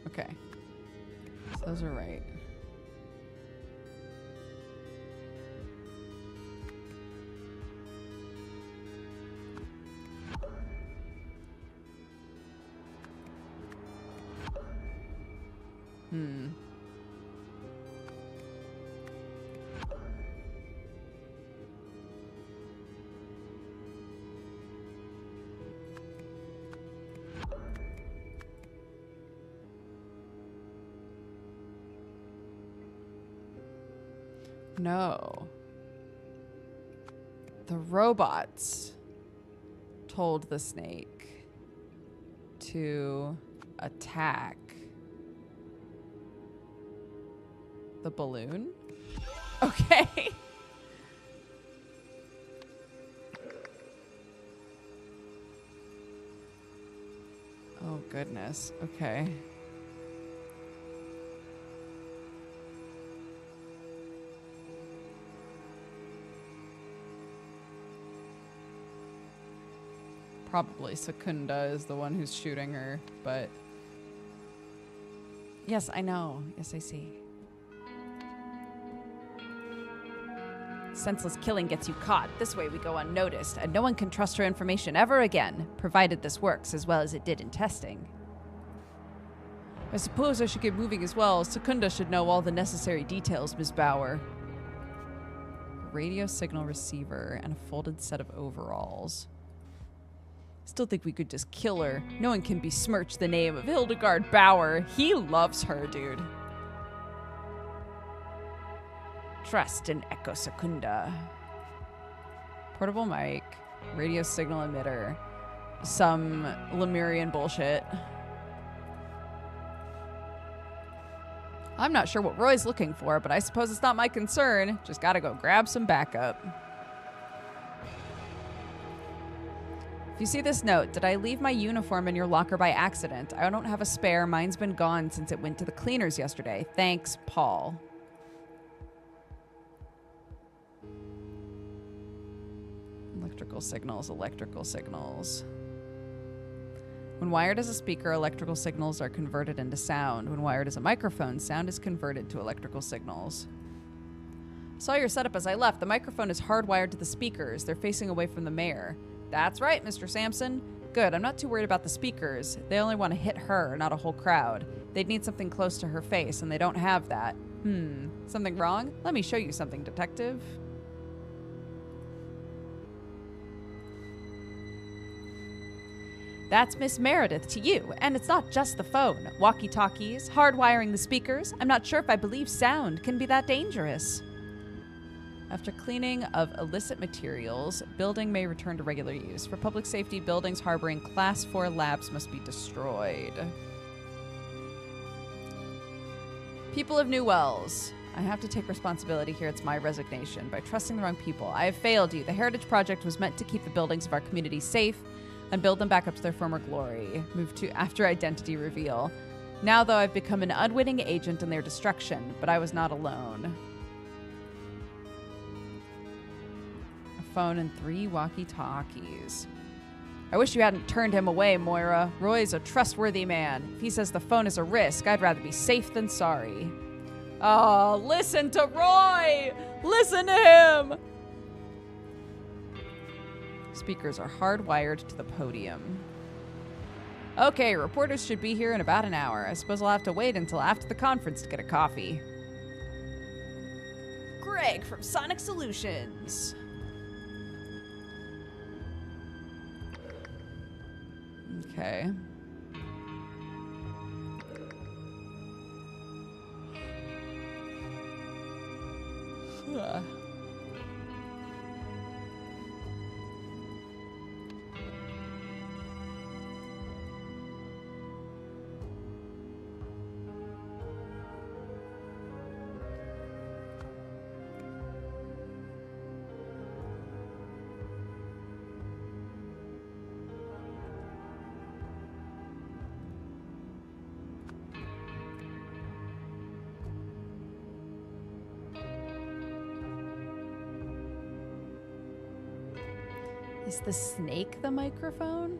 A: Okay. So those are right. No. The robots told the snake to attack the balloon? Okay. Oh, goodness. Okay. Probably Secunda is the one who's shooting her, but... Yes, I know. Yes, I see. Senseless killing gets you caught. This way we go unnoticed, and no one can trust her information ever again, provided this works as well as it did in testing. I suppose I should get moving as well. Secunda should know all the necessary details, Ms. Bauer. Radio signal receiver and a folded set of overalls. Still think we could just kill her. No one can besmirch the name of Hildegard Bauer. He loves her, dude. Trust in Echo Secunda. Portable mic, radio signal emitter, some Lemurian bullshit. I'm not sure what Roy's looking for, but I suppose it's not my concern. Just gotta go grab some backup. If you see this note, did I leave my uniform in your locker by accident? I don't have a spare. Mine's been gone since it went to the cleaners yesterday. Thanks, Paul. Electrical signals, electrical signals. When wired as a speaker, electrical signals are converted into sound. When wired as a microphone, sound is converted to electrical signals. Saw your setup as I left. The microphone is hardwired to the speakers. They're facing away from the mayor. That's right, Mr. Sampson. Good, I'm not too worried about the speakers. They only want to hit her, not a whole crowd. They'd need something close to her face, and they don't have that. Something wrong? Let me show you something, detective. That's Miss Meredith to you, and it's not just the phone. Walkie-talkies, hardwiring the speakers. I'm not sure if I believe sound can be that dangerous. After cleaning of illicit materials, building may return to regular use. For public safety, buildings harboring Class 4 labs must be destroyed. People of New Wells. I have to take responsibility here. It's my resignation. By trusting the wrong people, I have failed you. The Heritage Project was meant to keep the buildings of our community safe. and build them back up to their former glory. Move to after identity reveal. Now, though, I've become an unwitting agent in their destruction, but I was not alone. A phone and 3 walkie-talkies. I wish you hadn't turned him away, Moira. Roy's a trustworthy man. If he says the phone is a risk, I'd rather be safe than sorry. Oh, listen to Roy! Listen to him! Speakers are hardwired to the podium. Okay, reporters should be here in about an hour. I suppose I'll have to wait until after the conference to get a coffee. Greg from Sonic Solutions. Okay. Ugh. Is the snake the microphone?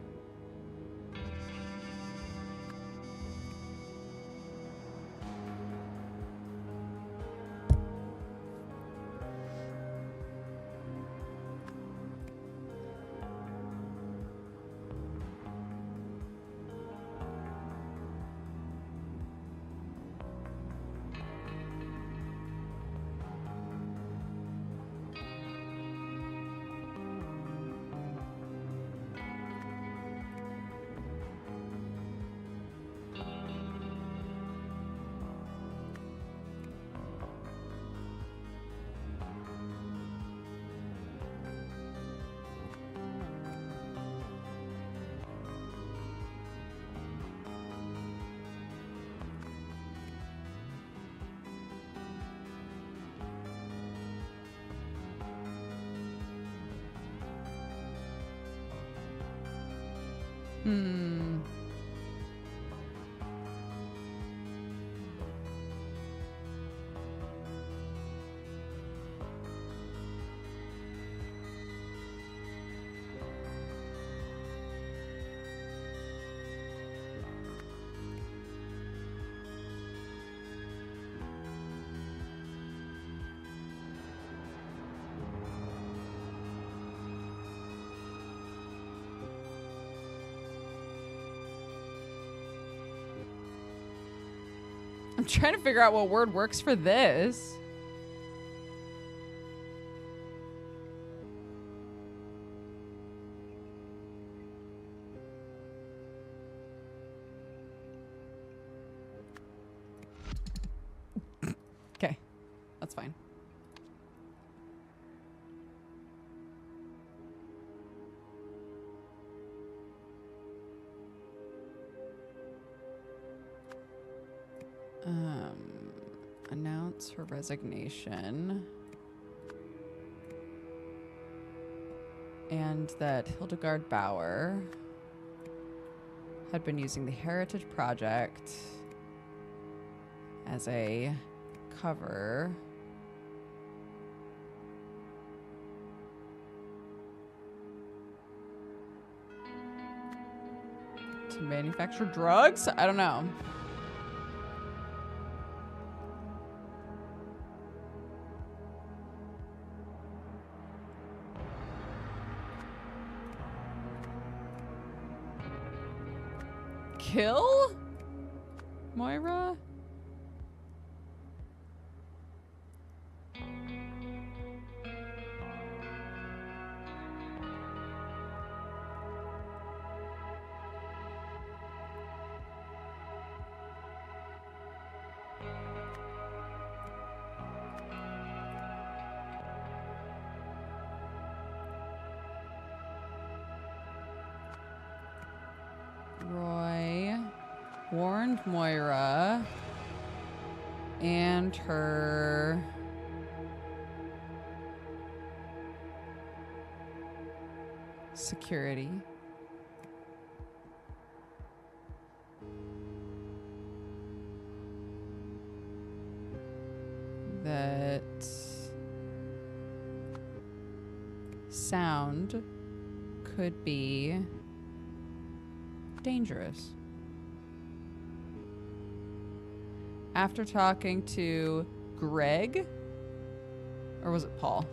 A: I'm trying to figure out what word works for this. Okay, that's fine. Announce her resignation. And that Hildegard Bauer had been using the Heritage Project as a cover to manufacture drugs? I don't know. Kill Moira? Roy warned Moira and her security that sound could be dangerous. After talking to Greg, or was it Paul?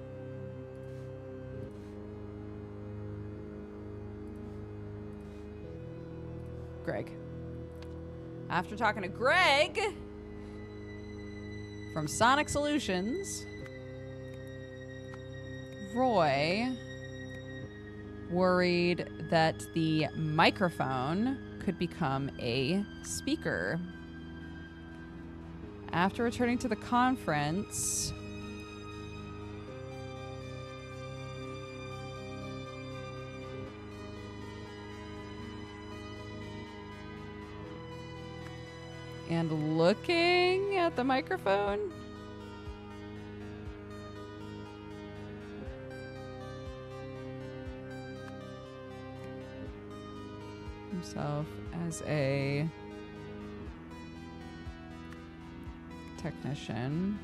A: Greg. After talking to Greg from Sonic Solutions, Roy worried that the microphone could become a speaker. After returning to the conference, and looking at the microphone, himself as a technician.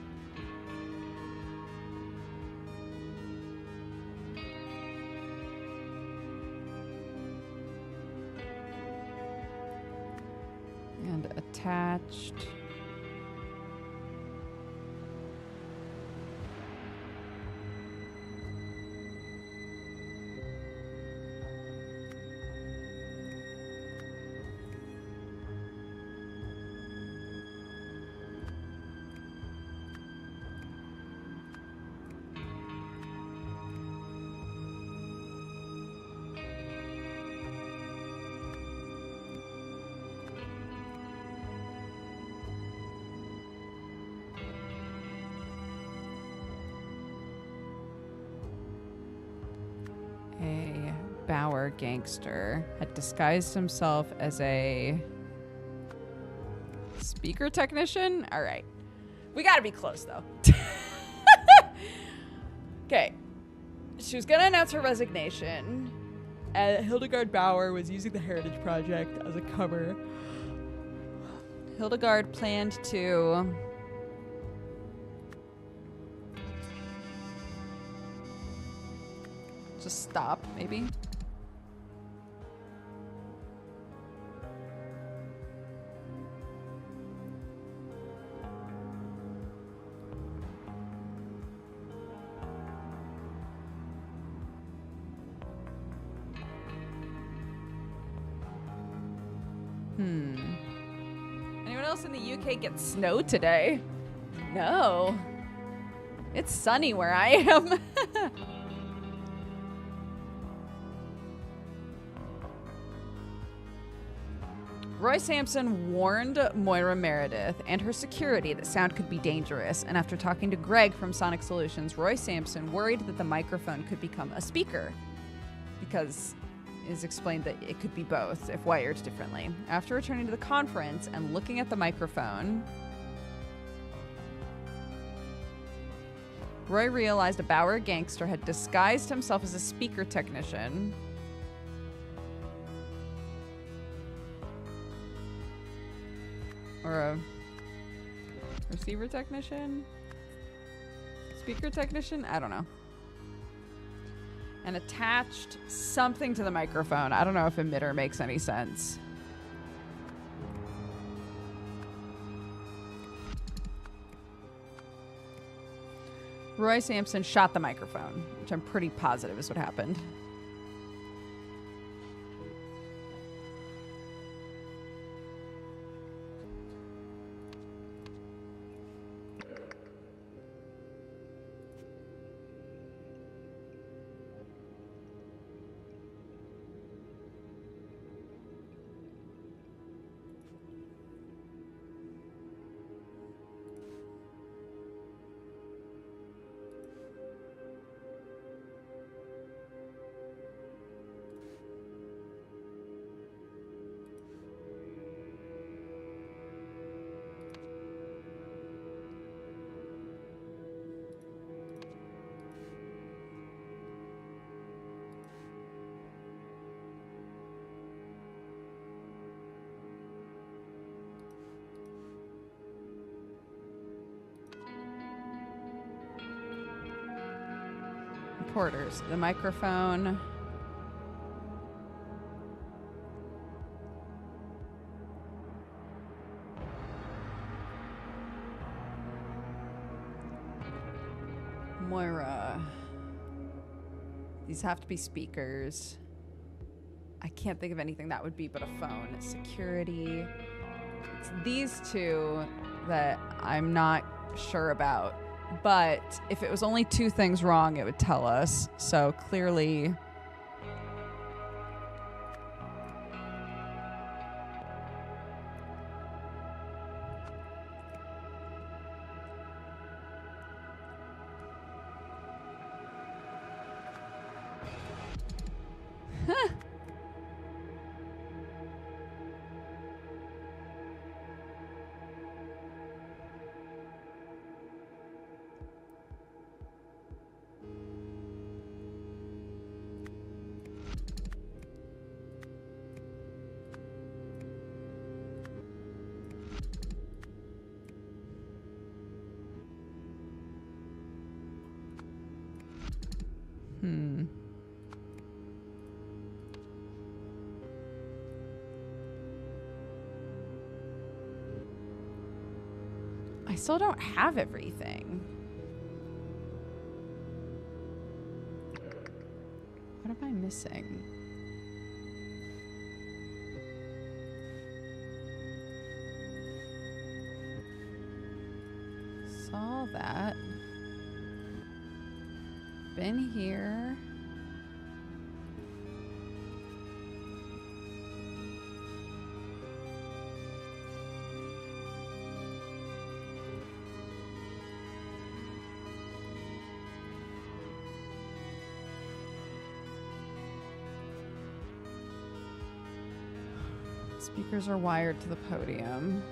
A: And attached a Bauer gangster had disguised himself as a speaker technician. All right. We got to be close, though. Okay. She was going to announce her resignation. Hildegard Bauer was using the Heritage Project as a cover. Hildegard planned to just stop, maybe. Anyone else in the UK get snow today? No. It's sunny where I am. Roy Sampson warned Moira Meredith and her security that sound could be dangerous, and after talking to Greg from Sonic Solutions, Roy Sampson worried that the microphone could become a speaker, because it is explained that it could be both if wired differently. After returning to the conference and looking at the microphone, Roy realized a Bauer gangster had disguised himself as a speaker technician. Or a receiver technician? Speaker technician? I don't know. And attached something to the microphone. I don't know if emitter makes any sense. Roy Sampson shot the microphone, which I'm pretty positive is what happened. Reporters, the microphone. Moira. These have to be speakers. I can't think of anything that would be but a phone. Security. It's these two that I'm not sure about. But if it was only two things wrong, it would tell us. So clearly... I still don't have everything. What am I missing? Saw that. Been here. Speakers are wired to the podium.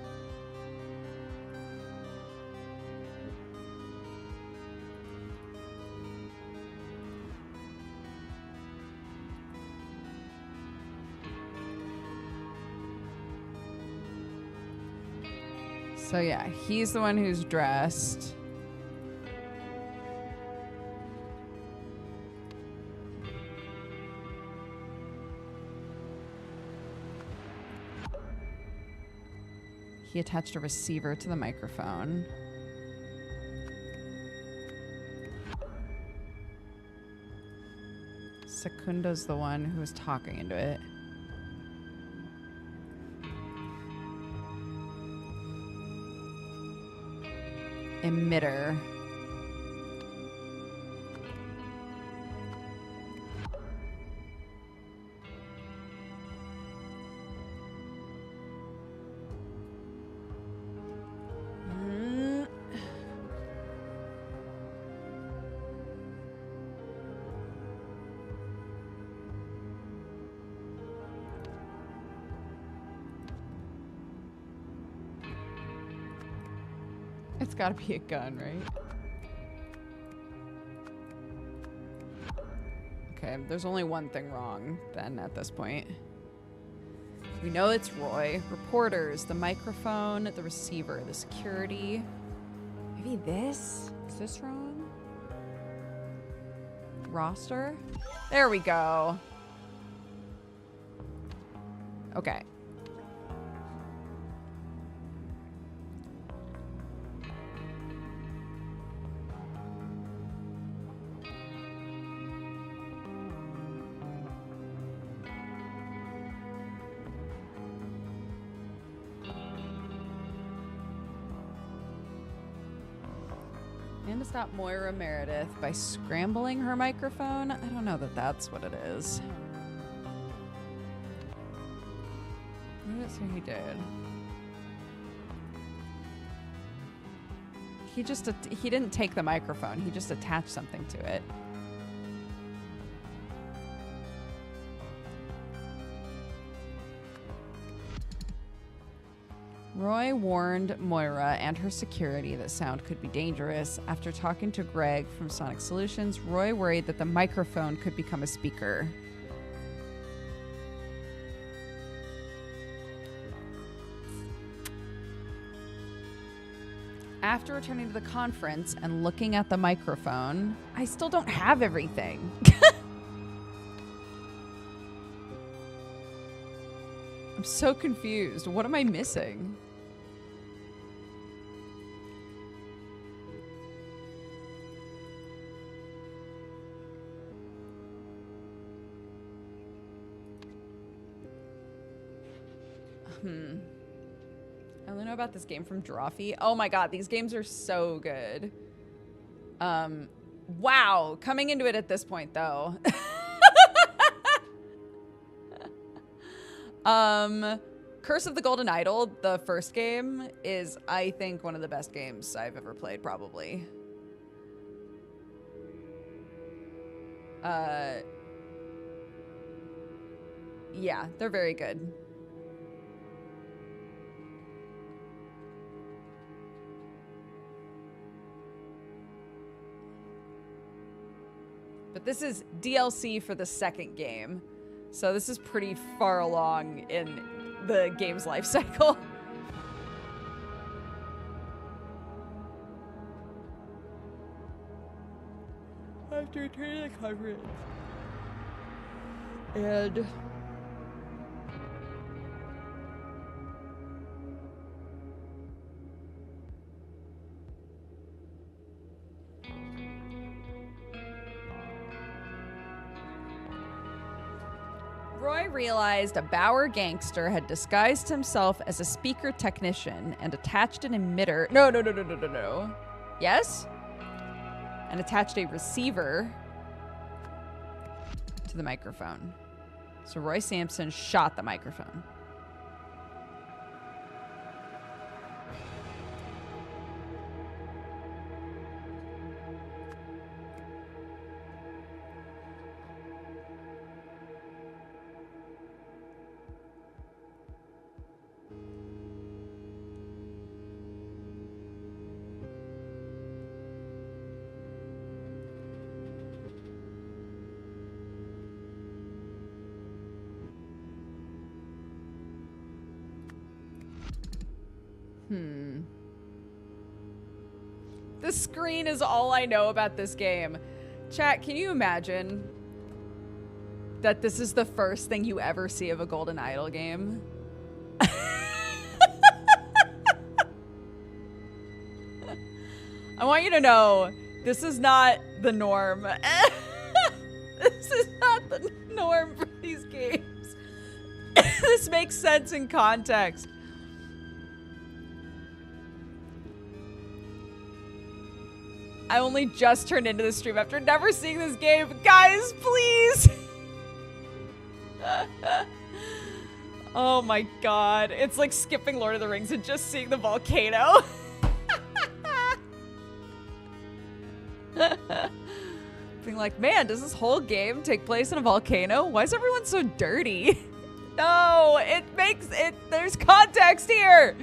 A: So yeah, he's the one who's dressed. He attached a receiver to the microphone. Secundo's the one who was talking into it. Emitter. It's gotta be a gun, right? Okay, there's only one thing wrong then at this point. We know it's Roy. Reporters, the microphone, the receiver, the security. Maybe this? Is this wrong? Roster? There we go. Okay. And to stop Moira Meredith by scrambling her microphone. I don't know that that's what it is. What did it say he did? He didn't take the microphone. He just attached something to it. Roy warned Moira and her security that sound could be dangerous. After talking to Greg from Sonic Solutions, Roy worried that the microphone could become a speaker. After returning to the conference and looking at the microphone, I still don't have everything. I'm so confused. What am I missing? I only know about this game from Drawfee. Oh my god, these games are so good. Wow, coming into it at this point though. Curse of the Golden Idol, the first game, is I think one of the best games I've ever played, probably. Yeah, they're very good. But this is DLC for the second game. So this is pretty far along in the game's life cycle. After returning to the conference. And Roy realized a Bauer gangster had disguised himself as a speaker technician and attached an emitter. No. Yes? And attached a receiver to the microphone. So Roy Sampson shot the microphone. The screen is all I know about this game. Chat, can you imagine that this is the first thing you ever see of a Golden Idol game? I want you to know, this is not the norm. This is not the norm for these games. This makes sense in context. I only just turned into the stream after never seeing this game. Guys, please. Oh my god. It's like skipping Lord of the Rings and just seeing the volcano. Being like, man, does this whole game take place in a volcano? Why is everyone so dirty? No, it makes it, there's context here.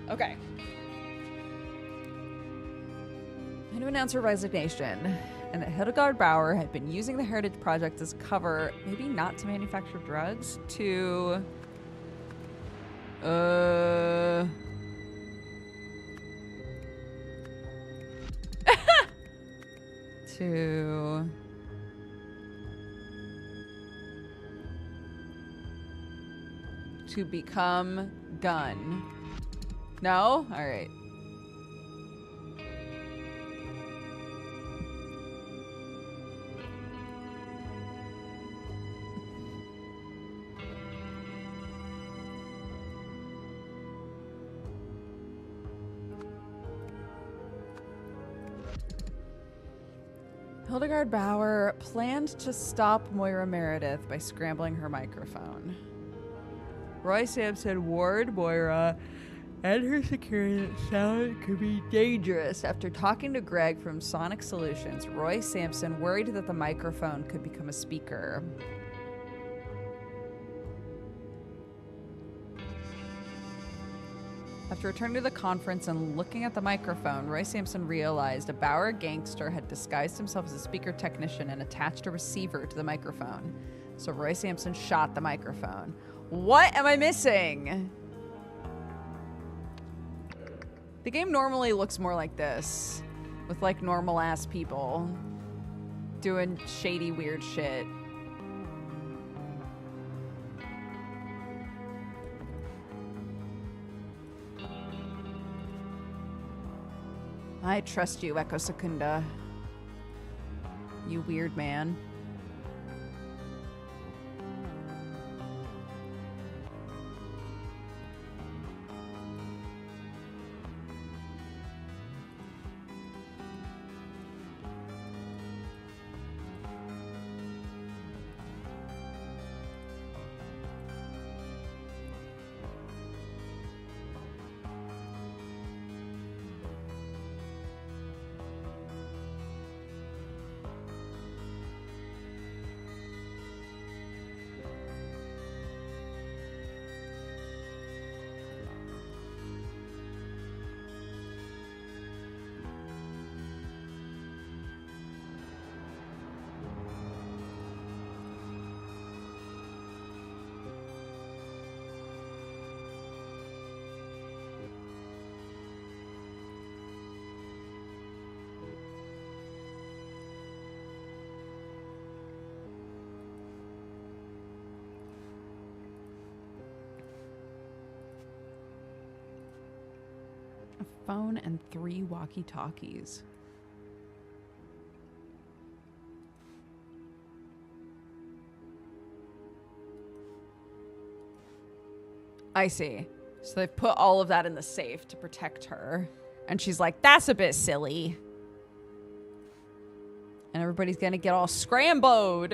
A: Okay. And to announce her resignation, and that Hildegard Bauer had been using the Heritage Project as cover, maybe not to manufacture drugs, to to become Gun. No? All right. Hildegard Bauer planned to stop Moira Meredith by scrambling her microphone. Roy Sampson warned Moira and her security that sound could be dangerous. After talking to Greg from Sonic Solutions, Roy Sampson worried that the microphone could become a speaker. After returning to the conference and looking at the microphone, Roy Sampson realized a Bauer gangster had disguised himself as a speaker technician and attached a receiver to the microphone. So Roy Sampson shot the microphone. What am I missing? The game normally looks more like this, with like normal ass people doing shady, weird shit. I trust you, Echo Secunda. You weird man. Phone and 3 walkie-talkies. I see. So they've put all of that in the safe to protect her. And she's like, that's a bit silly. And everybody's gonna get all scrambled.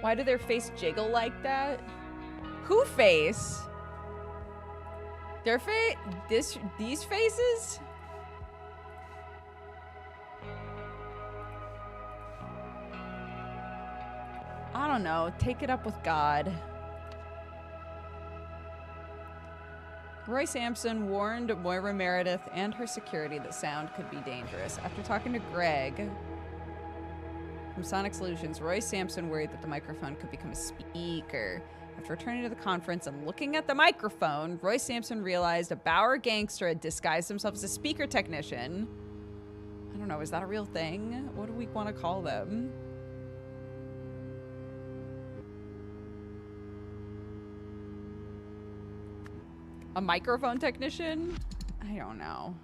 A: Why do their face jiggle like that? Who face? Their face? These faces? I don't know. Take it up with God. Roy Sampson warned Moira Meredith and her security that sound could be dangerous. After talking to Greg from Sonic Solutions, Roy Sampson worried that the microphone could become a speaker. After returning to the conference and looking at the microphone, Roy Sampson realized a Bauer gangster had disguised himself as a speaker technician. I don't know, is that a real thing? What do we want to call them? A microphone technician? I don't know.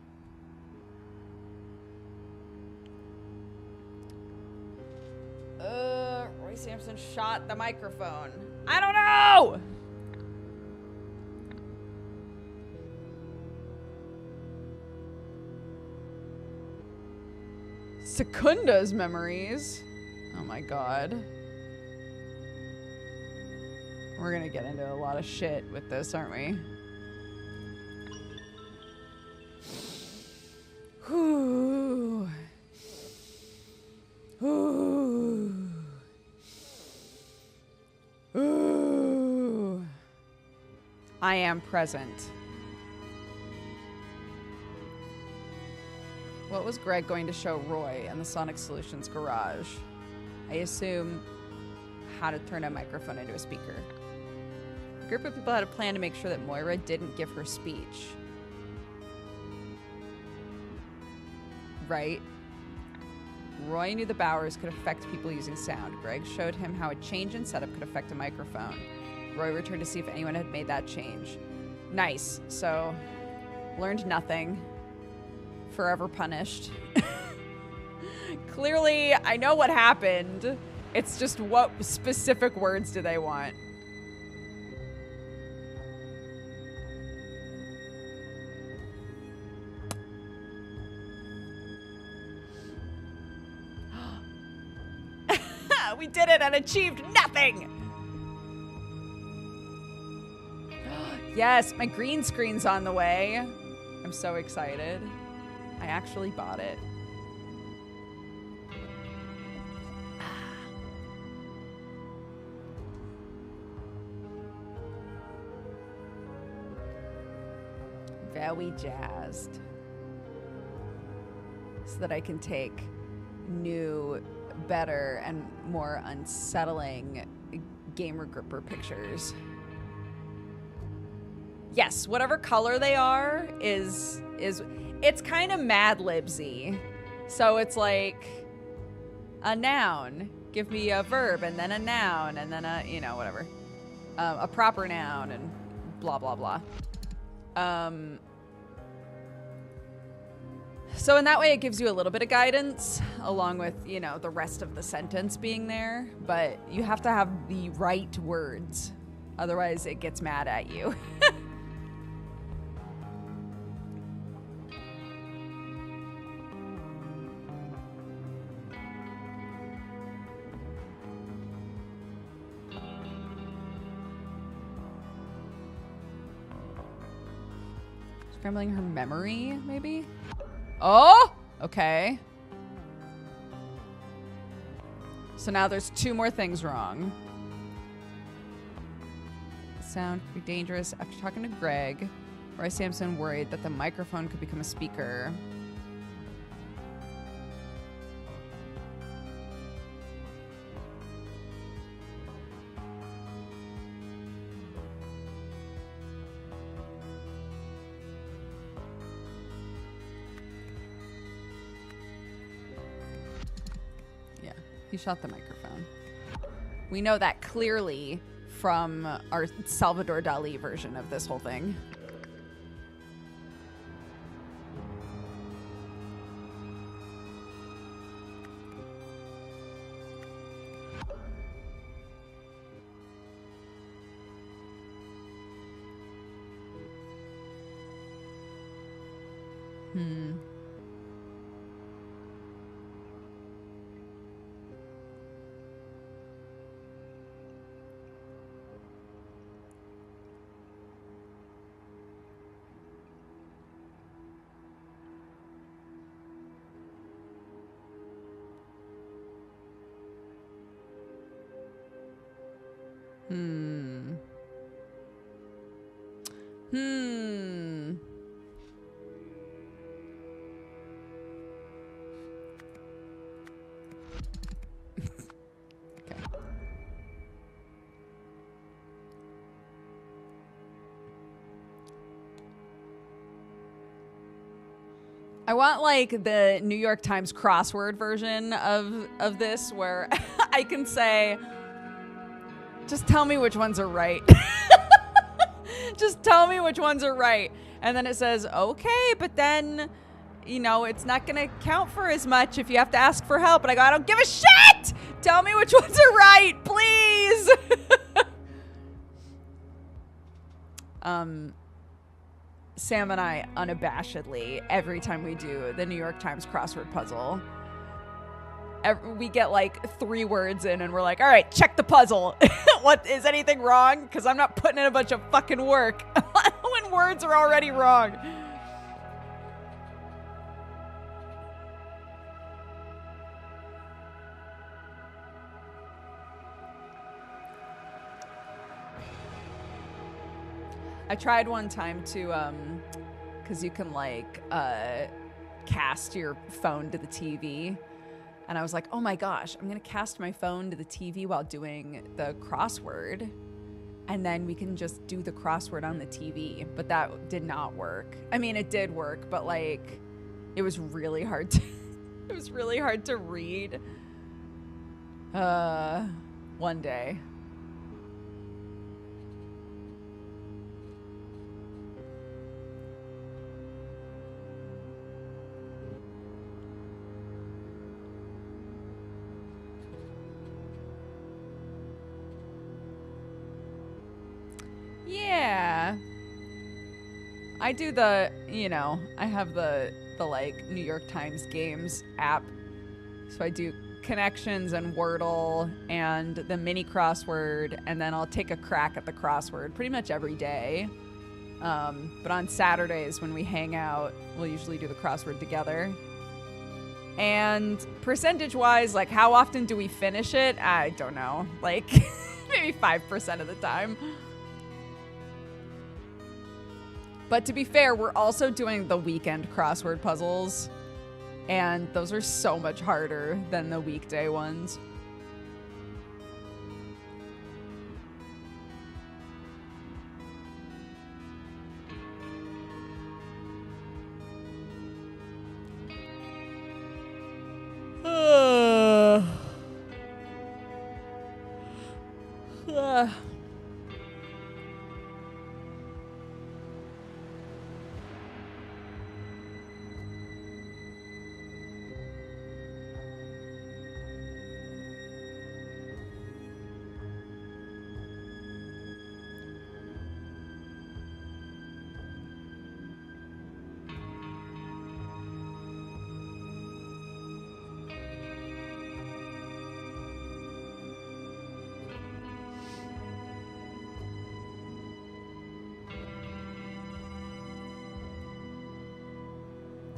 A: Roy Sampson shot the microphone. I don't know! Secunda's memories. Oh my god. We're gonna get into a lot of shit with this, aren't we? Ooh. Ooh. Ooh. I am present. What was Greg going to show Roy in the Sonic Solutions garage? I assume how to turn a microphone into a speaker. A group of people had a plan to make sure that Moira didn't give her speech. Right? Roy knew the Bowers could affect people using sound. Greg showed him how a change in setup could affect a microphone. Roy returned to see if anyone had made that change. Nice. So, learned nothing. Forever punished. Clearly, I know what happened. It's just what specific words do they want? We did it and achieved nothing! Yes, my green screen's on the way. I'm so excited. I actually bought it. Very jazzed. So that I can take new, better, and more unsettling gamer gripper pictures. Yes, whatever color they are is it's kind of Mad Libsy. So it's like a noun. Give me a verb and then a noun and then a, you know, whatever. A proper noun and blah, blah, blah. So in that way, it gives you a little bit of guidance along with, you know, the rest of the sentence being there. But you have to have the right words. Otherwise, it gets mad at you. Scrambling her memory, maybe? Oh! Okay. So now there's 2 more things wrong. Sound could be dangerous. After talking to Greg, Roy Sampson worried that the microphone could become a speaker. He shot the microphone. We know that clearly from our Salvador Dali version of this whole thing. I want like the New York Times crossword version of this where I can say, just tell me which ones are right. Just tell me which ones are right. And then it says, okay, but then, you know, it's not going to count for as much if you have to ask for help. And I go, I don't give a shit. Tell me which ones are right, please. Sam and I unabashedly, every time we do the New York Times crossword puzzle, we get like 3 words in and we're like, all right, check the puzzle. What, is anything wrong? Because I'm not putting in a bunch of fucking work when words are already wrong. I tried one time to, because you can like cast your phone to the TV. And I was like, oh my gosh, I'm going to cast my phone to the TV while doing the crossword. And then we can just do the crossword on the TV. But that did not work. I mean, it did work, but like, it was really hard to, it was really hard to read. One day. Yeah. I do the, you know, I have the like New York Times Games app. So I do connections and Wordle and the mini crossword, and then I'll take a crack at the crossword pretty much every day. But on Saturdays when we hang out, we'll usually do the crossword together. And percentage-wise, like, how often do we finish it? I don't know. Like, maybe 5% of the time. But to be fair, we're also doing the weekend crossword puzzles. And those are so much harder than the weekday ones.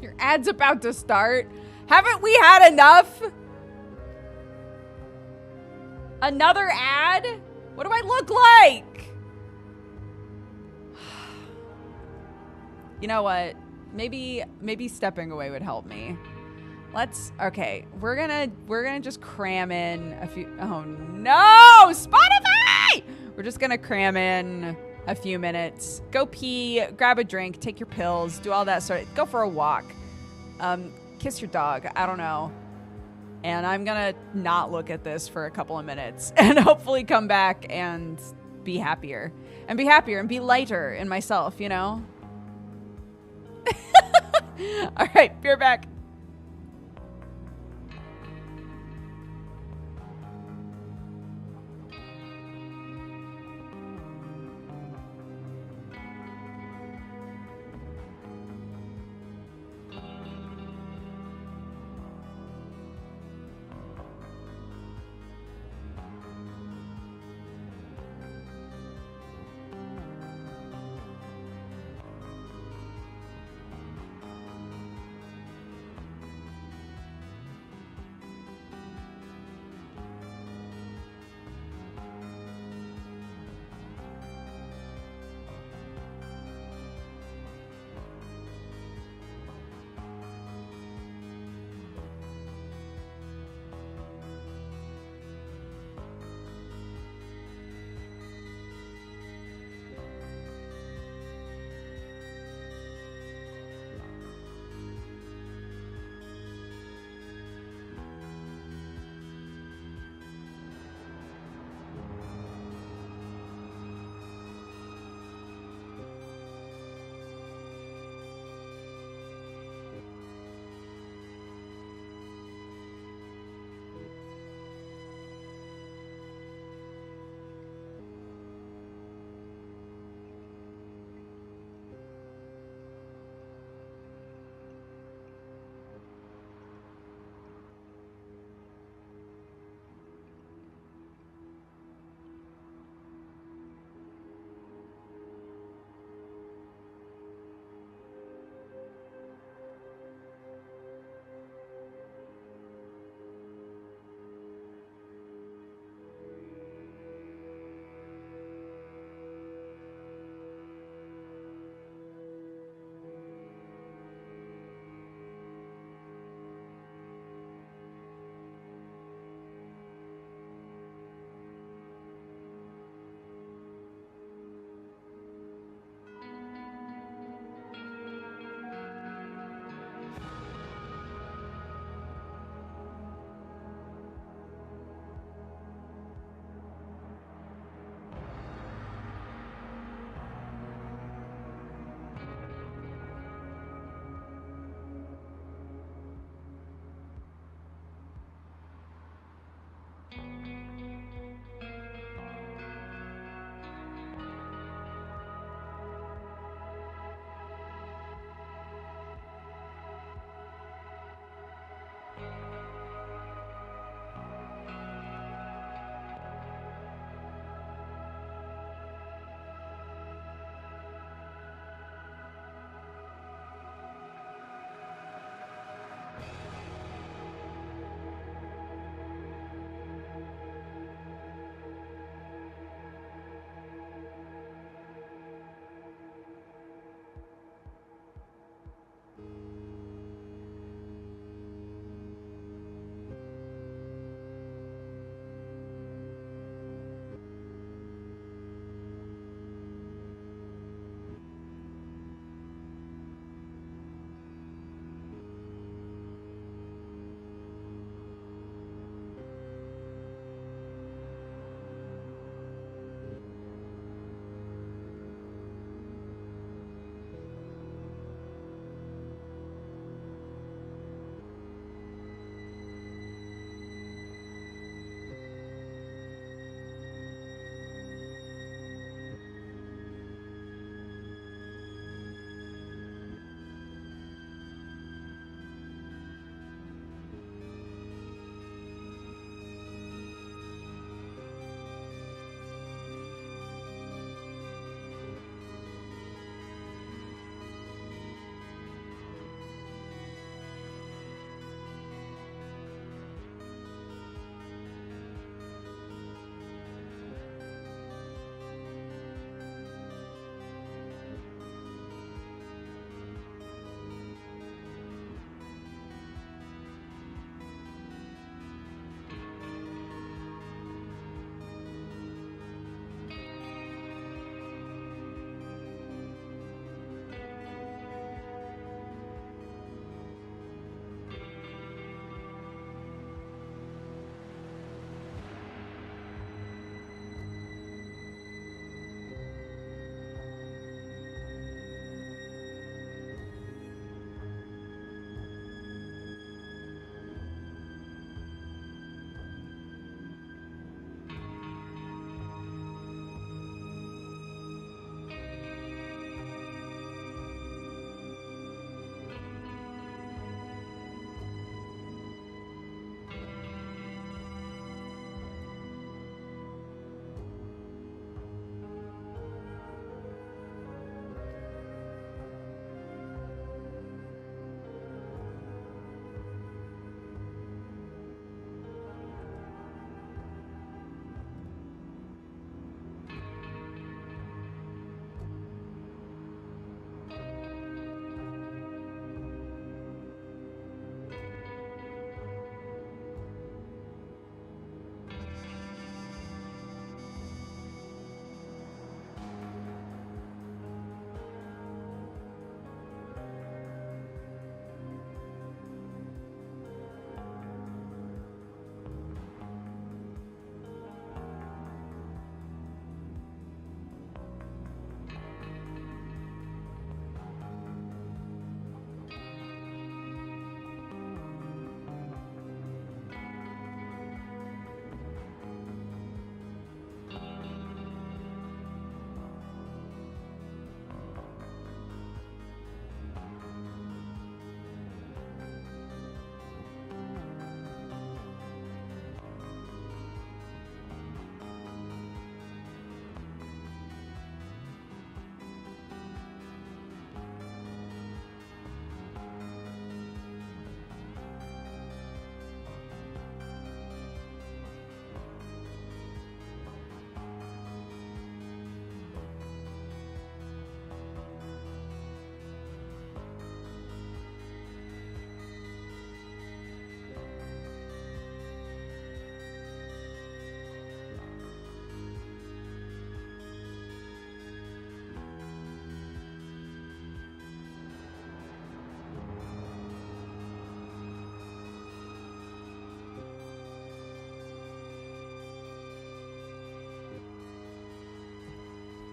A: Your ad's about to start. Haven't we had enough? Another ad? What do I look like? You know what? Maybe stepping away would help me. Okay, we're gonna just cram in a few. Oh no, Spotify! We're just gonna cram in a few minutes. Go pee, grab a drink, take your pills, do all that go for a walk. Kiss your dog, I don't know. And I'm gonna not look at this for a couple of minutes and hopefully come back and be happier. And be lighter in myself, you know? All right, be right back.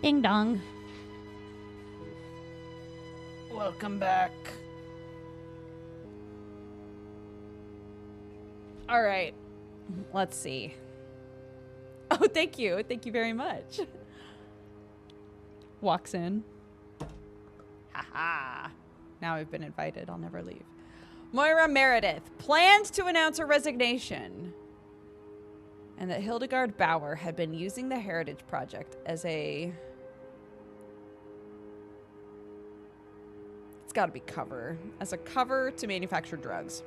B: Ding dong.
A: Welcome back. All right. Let's see. Oh, thank you. Thank you very much. Walks in. Haha. Now I've been invited. I'll never leave. Moira Meredith planned to announce her resignation, and that Hildegard Bauer had been using the Heritage Project as a... It's got to be cover. As a cover to manufacture drugs.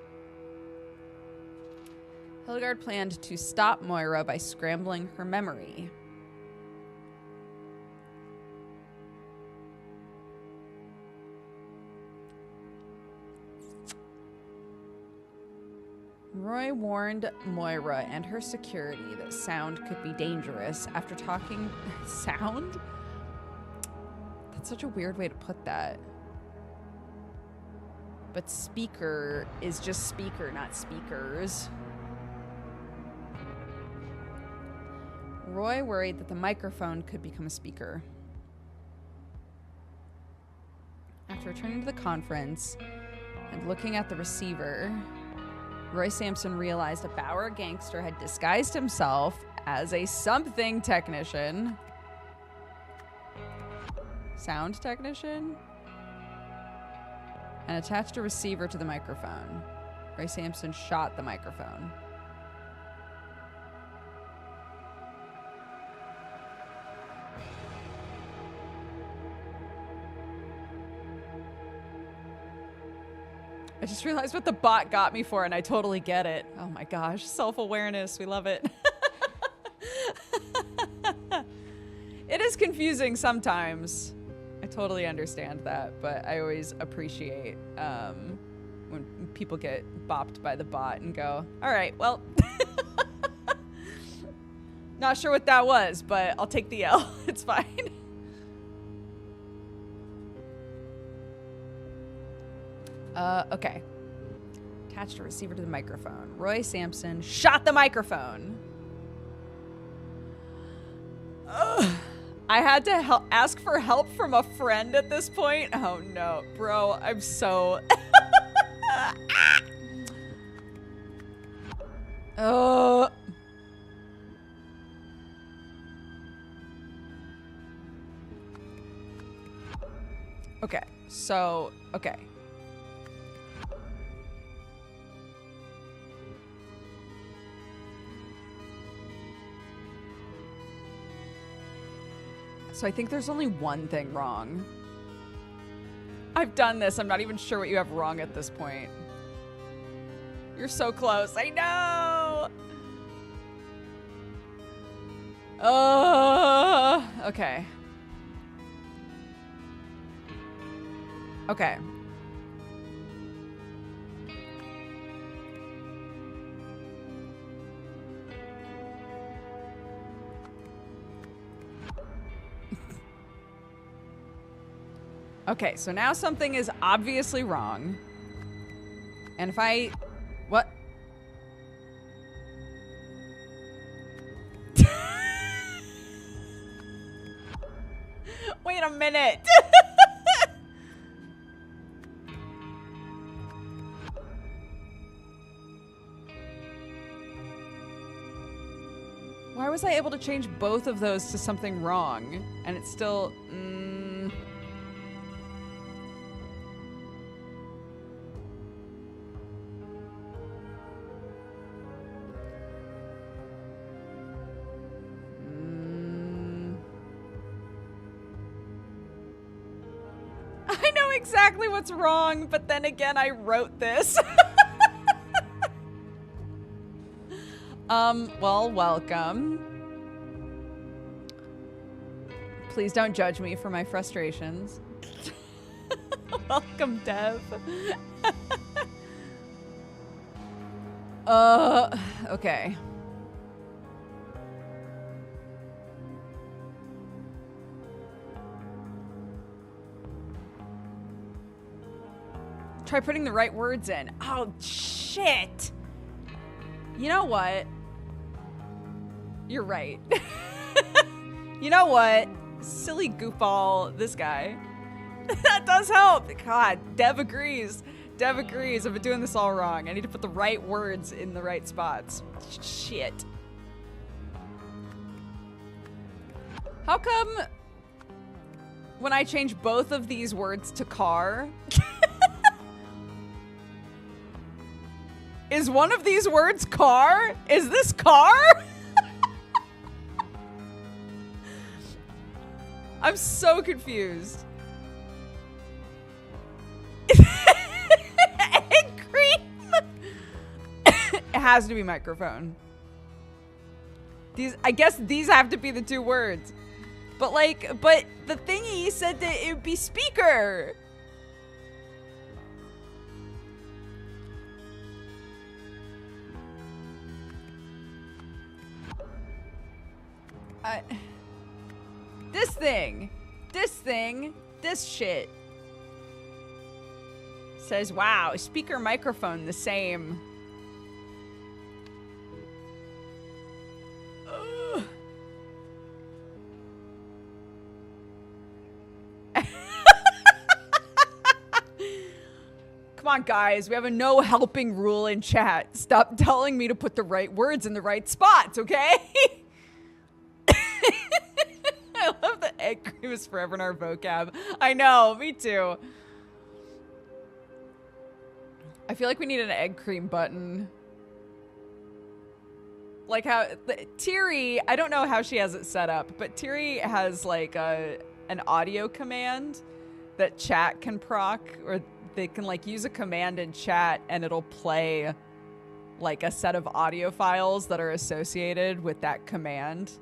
A: Hildegard planned to stop Moira by scrambling her memory. Roy warned Moira and her security that sound could be dangerous after talking... Sound? That's such a weird way to put that. But speaker is just speaker, not speakers. Roy worried that the microphone could become a speaker. After returning to the conference and looking at the receiver, Roy Sampson realized a Bauer gangster had disguised himself as a something technician. Sound technician? And attached a receiver to the microphone. Roy Sampson shot the microphone. I just realized what the bot got me for, and I totally get it. Oh my gosh, self-awareness, we love it. It is confusing sometimes. I totally understand that, but I always appreciate when people get bopped by the bot and go, all right, well, not sure what that was, but I'll take the L. It's fine. Okay. Attached a receiver to the microphone. Roy Sampson shot the microphone. Ugh. I had to ask for help from a friend at this point. Oh no, bro, I'm so... Okay, so, okay. So I think there's only one thing wrong. I've done this. I'm not even sure what you have wrong at this point. You're so close. I know. Okay. Okay. Okay, so now something is obviously wrong. And if I... What? Wait a minute. Why was I able to change both of those to something wrong? And it's still... I know exactly what's wrong, but then again, I wrote this. Well, welcome. Please don't judge me for my frustrations. Welcome, Dev. Okay. Try putting the right words in. Oh, shit. You know what? You're right. You know what? Silly goofball, this guy. That does help. God, Dev agrees. Dev agrees. I've been doing this all wrong. I need to put the right words in the right spots. Shit. How come when I change both of these words to car, is one of these words car? Is this car? I'm so confused. Egg cream? It has to be microphone. I guess these have to be the two words. But the thingy said that it would be speaker. This shit says, wow, speaker microphone the same. Ugh. Come on, guys. We have a no helping rule in chat. Stop telling me to put the right words in the right spots, okay? I love that egg cream is forever in our vocab. I know, me too. I feel like we need an egg cream button. Like how Tiri, I don't know how she has it set up, but Tiri has like an audio command that chat can proc, or they can like use a command in chat and it'll play like a set of audio files that are associated with that command.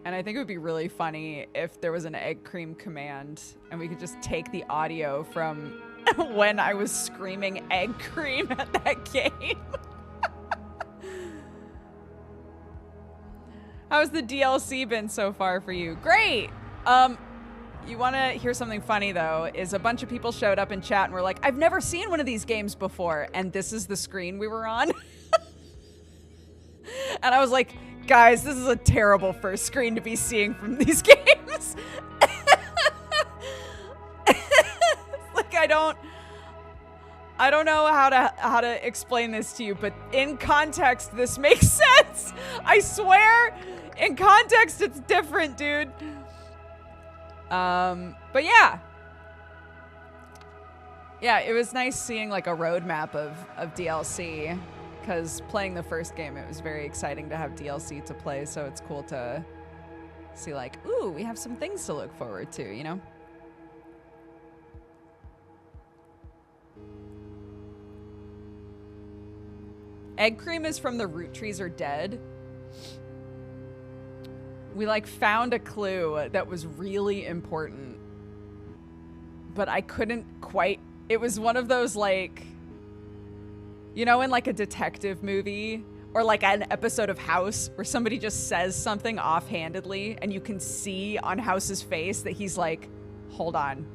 A: And I think it would be really funny if there was an egg cream command and we could just take the audio from when I was screaming egg cream at that game. How's the DLC been so far for you? Great! You want to hear something funny, though, is a bunch of people showed up in chat and were like, I've never seen one of these games before, and this is the screen we were on. And I was like, guys, this is a terrible first screen to be seeing from these games. Like, I don't know how to explain this to you, but in context, this makes sense. I swear, in context, it's different, dude. But yeah. Yeah, it was nice seeing like a roadmap of DLC, because playing the first game, it was very exciting to have DLC to play, so it's cool to see like, ooh, we have some things to look forward to, you know? Egg cream is from the Root Trees Are Dead. We like found a clue that was really important, but I couldn't quite. It was one of those like, you know, in like a detective movie or like an episode of House where somebody just says something offhandedly and you can see on House's face that he's like, hold on.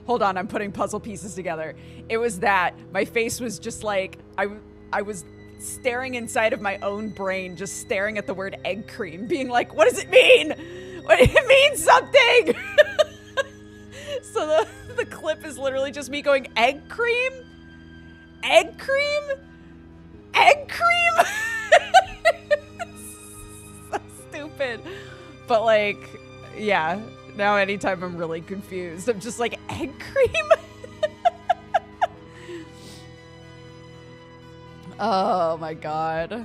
A: Hold on, I'm putting puzzle pieces together. It was that. My face was just like, I was staring inside of my own brain, just staring at the word egg cream, being like, what does it mean? It means something! So the clip is literally just me going, egg cream? Egg cream? Egg cream? So stupid. But like, yeah, now anytime I'm really confused, I'm just like, egg cream? Oh my god.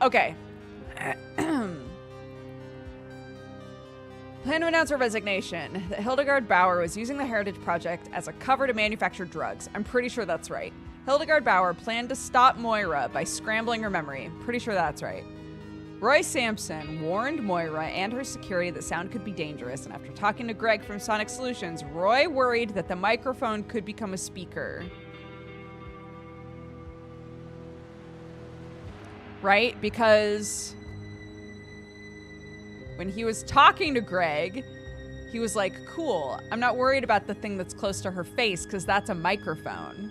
A: Okay. Plan to announce her resignation. That Hildegard Bauer was using the Heritage Project as a cover to manufacture drugs. I'm pretty sure that's right. Hildegard Bauer planned to stop Moira by scrambling her memory. Pretty sure that's right. Roy Sampson warned Moira and her security that sound could be dangerous, and after talking to Greg from Sonic Solutions, Roy worried that the microphone could become a speaker. Right? Because when he was talking to Greg, he was like, cool, I'm not worried about the thing that's close to her face because that's a microphone.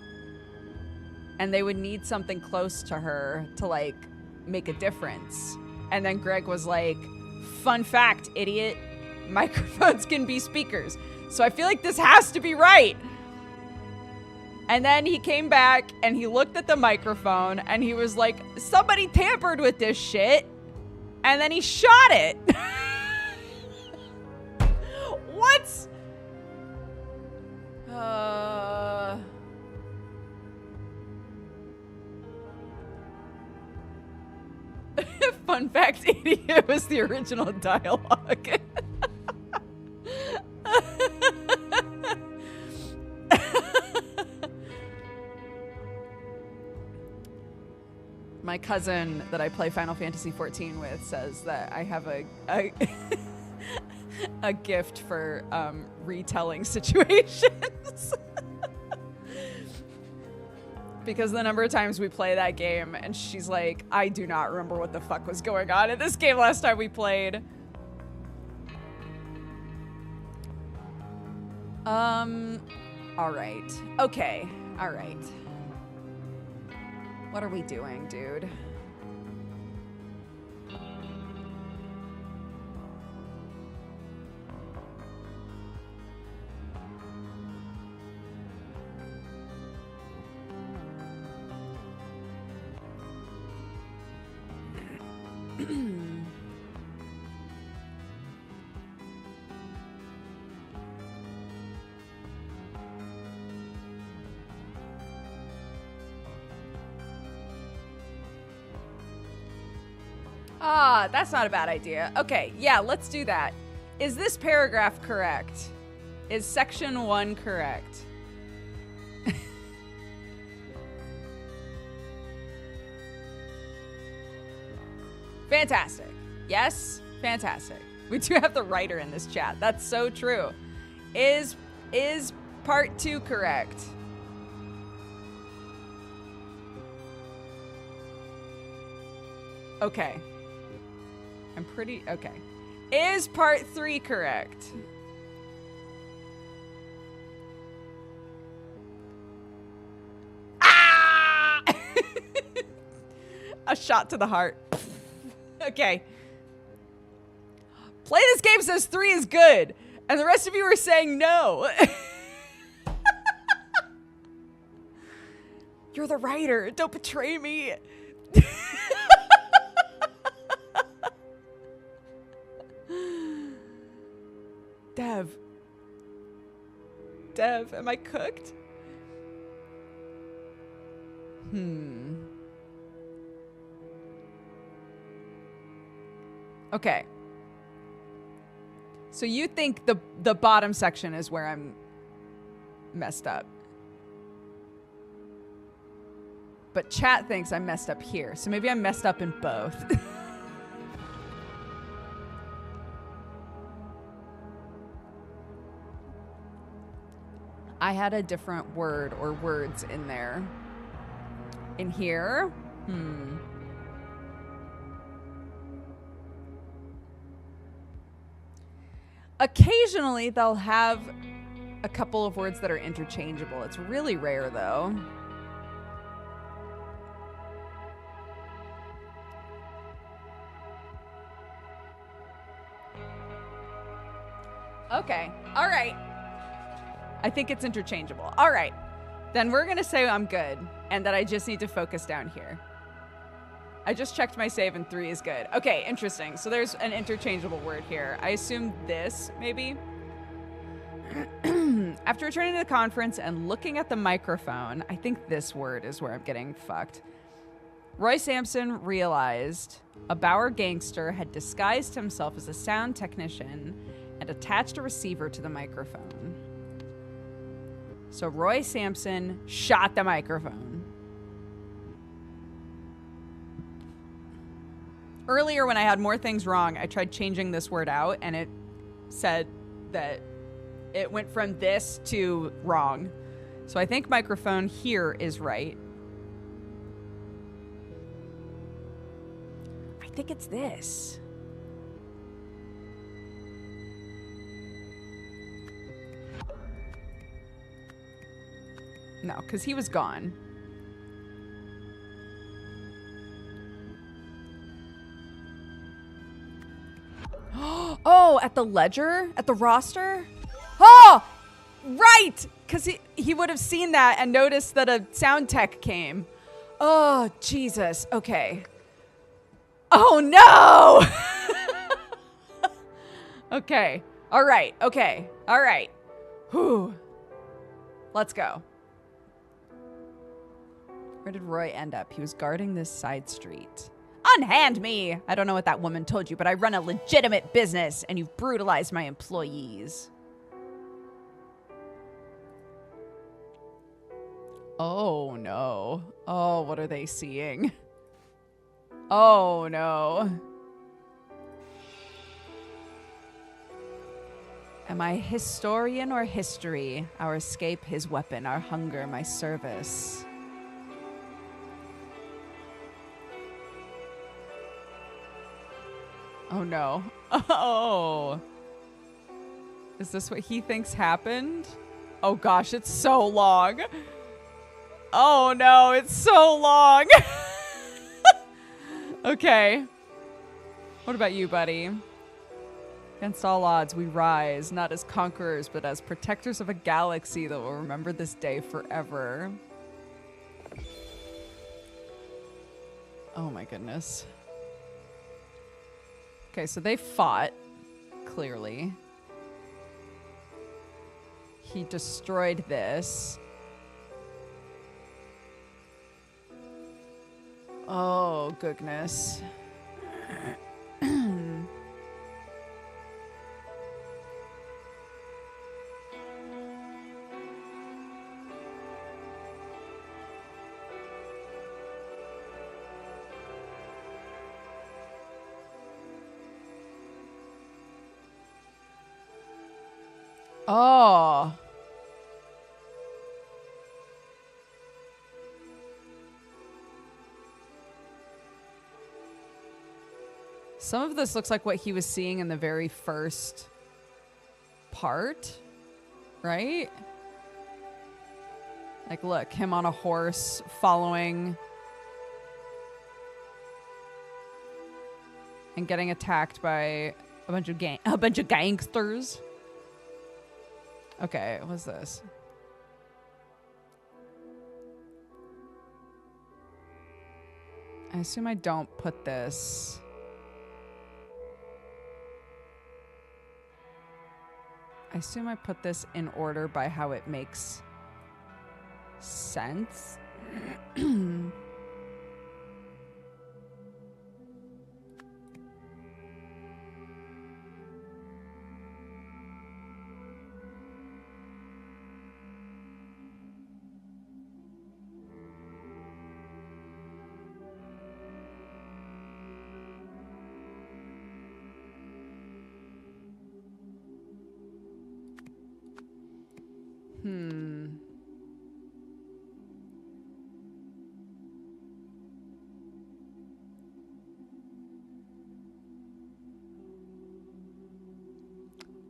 A: And they would need something close to her to like make a difference. And then Greg was like, Fun fact, idiot. Microphones can be speakers. So I feel like this has to be right. And then he came back and he looked at the microphone and he was like, somebody tampered with this shit. And then he shot it. What? Fun fact, idiot was the original dialogue. My cousin that I play Final Fantasy XIV with says that I have a gift for retelling situations. Because the number of times we play that game and she's like, I do not remember what the fuck was going on in this game last time we played. All right. Okay. All right. What are we doing, dude? Ah, that's not a bad idea. Okay, yeah, let's do that. Is this paragraph correct? Is section 1 correct? Fantastic. Yes, fantastic. We do have the writer in this chat. That's so true. Is part 2 correct? Okay. Okay. Is part 3 correct? Ah! A shot to the heart. Okay. Play This Game says 3 is good, and the rest of you are saying no. You're the writer. Don't betray me. Dev, am I cooked? Okay. So you think the bottom section is where I'm messed up. But chat thinks I'm messed up here. So maybe I'm messed up in both. I had a different word or words in there. In here? Occasionally, they'll have a couple of words that are interchangeable. It's really rare, though. Okay. All right. I think it's interchangeable. All right. Then we're going to say I'm good and that I just need to focus down here. I just checked my save and 3 is good. Okay, interesting. So there's an interchangeable word here. I assume this, maybe? After returning to the conference and looking at the microphone, I think this word is where I'm getting fucked. Roy Sampson realized a Bauer gangster had disguised himself as a sound technician and attached a receiver to the microphone. So Roy Sampson shot the microphone. Earlier, when I had more things wrong, I tried changing this word out, and it said that it went from this to wrong. So I think microphone here is right. I think it's this. No, because he was gone. Oh, at the ledger? At the roster? Oh! Right! Because he would have seen that and noticed that a sound tech came. Oh, Jesus. Okay. Oh, no! Okay. All right. Okay. All right. Whew. Let's go. Where did Roy end up? He was guarding this side street. Unhand me! I don't know what that woman told you, but I run a legitimate business, and you've brutalized my employees. Oh, no. Oh, what are they seeing? Oh, no. Am I historian or history? Our escape, his weapon. Our hunger, my service. Oh, no. Oh. Is this what he thinks happened? Oh, gosh, it's so long. Oh, no, it's so long. Okay. What about you, buddy? Against all odds, we rise, not as conquerors, but as protectors of a galaxy that will remember this day forever. Oh my goodness. Okay, so they fought, clearly. He destroyed this. Oh, goodness. Oh. Some of this looks like what he was seeing in the very first part, right? Like, look, him on a horse following and getting attacked by a bunch of gangsters. Okay, what's this? I assume I don't put this. I assume I put this in order by how it makes sense.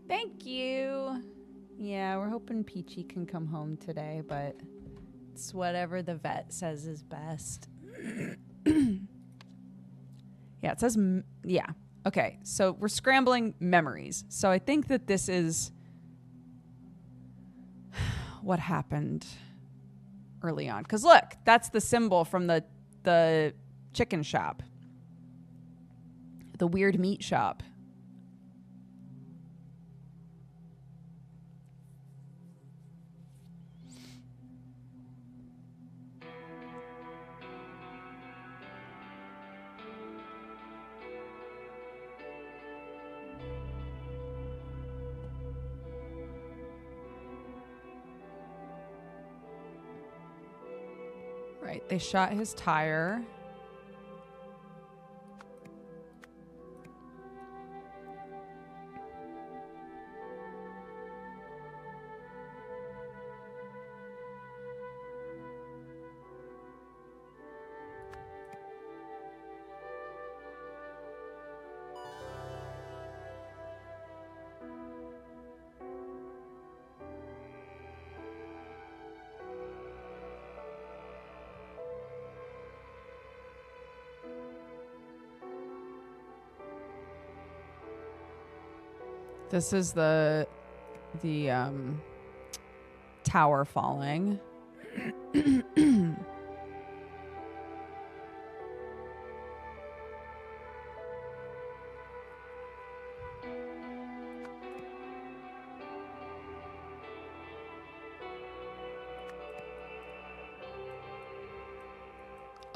A: Thank you. Yeah, we're hoping Peachy can come home today, but it's whatever the vet says is best. Yeah, it says, yeah. Okay, so we're scrambling memories. So I think that this is what happened early on. Because look, that's the symbol from the chicken shop. The weird meat shop. Right, they shot his tire. This is the tower falling.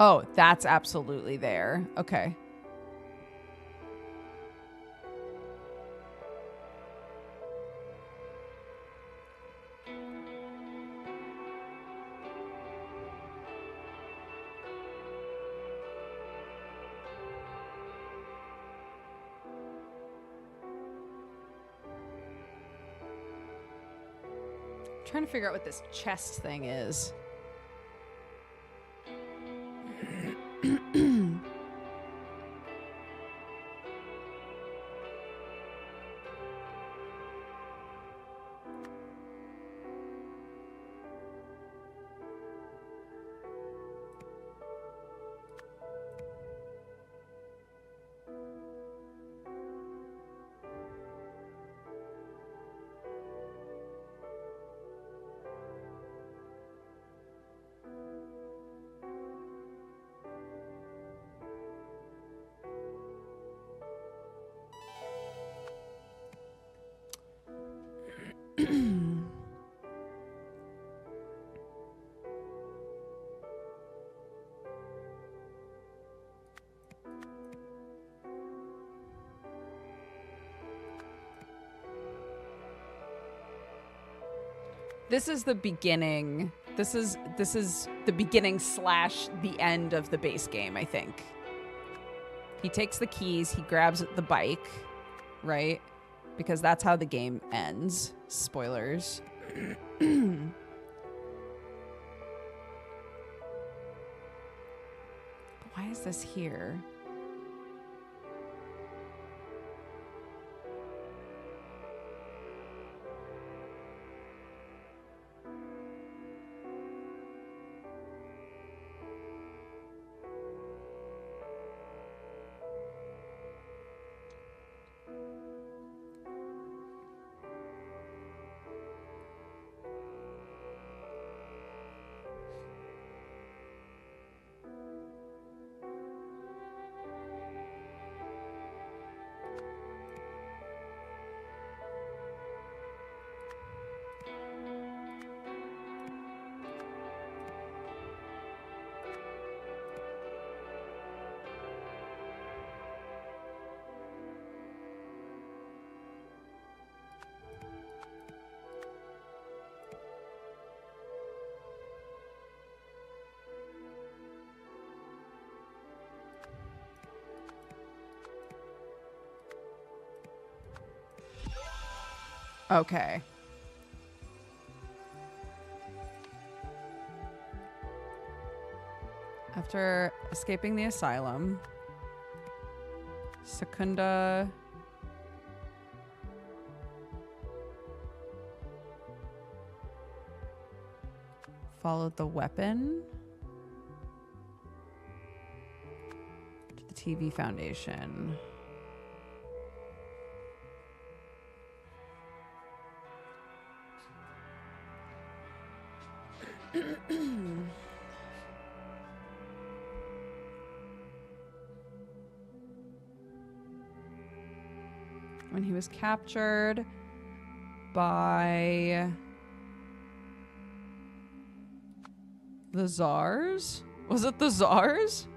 A: Oh, that's absolutely there. Okay. Trying to figure out what this chest thing is. This is the beginning. This is the beginning / the end of the base game, I think. He takes the keys, he grabs the bike, right? Because that's how the game ends. Spoilers. Why is this here? Okay. After escaping the asylum, Secunda followed the weapon to the TV Foundation. When he was captured by the Czars? Was it the Czars?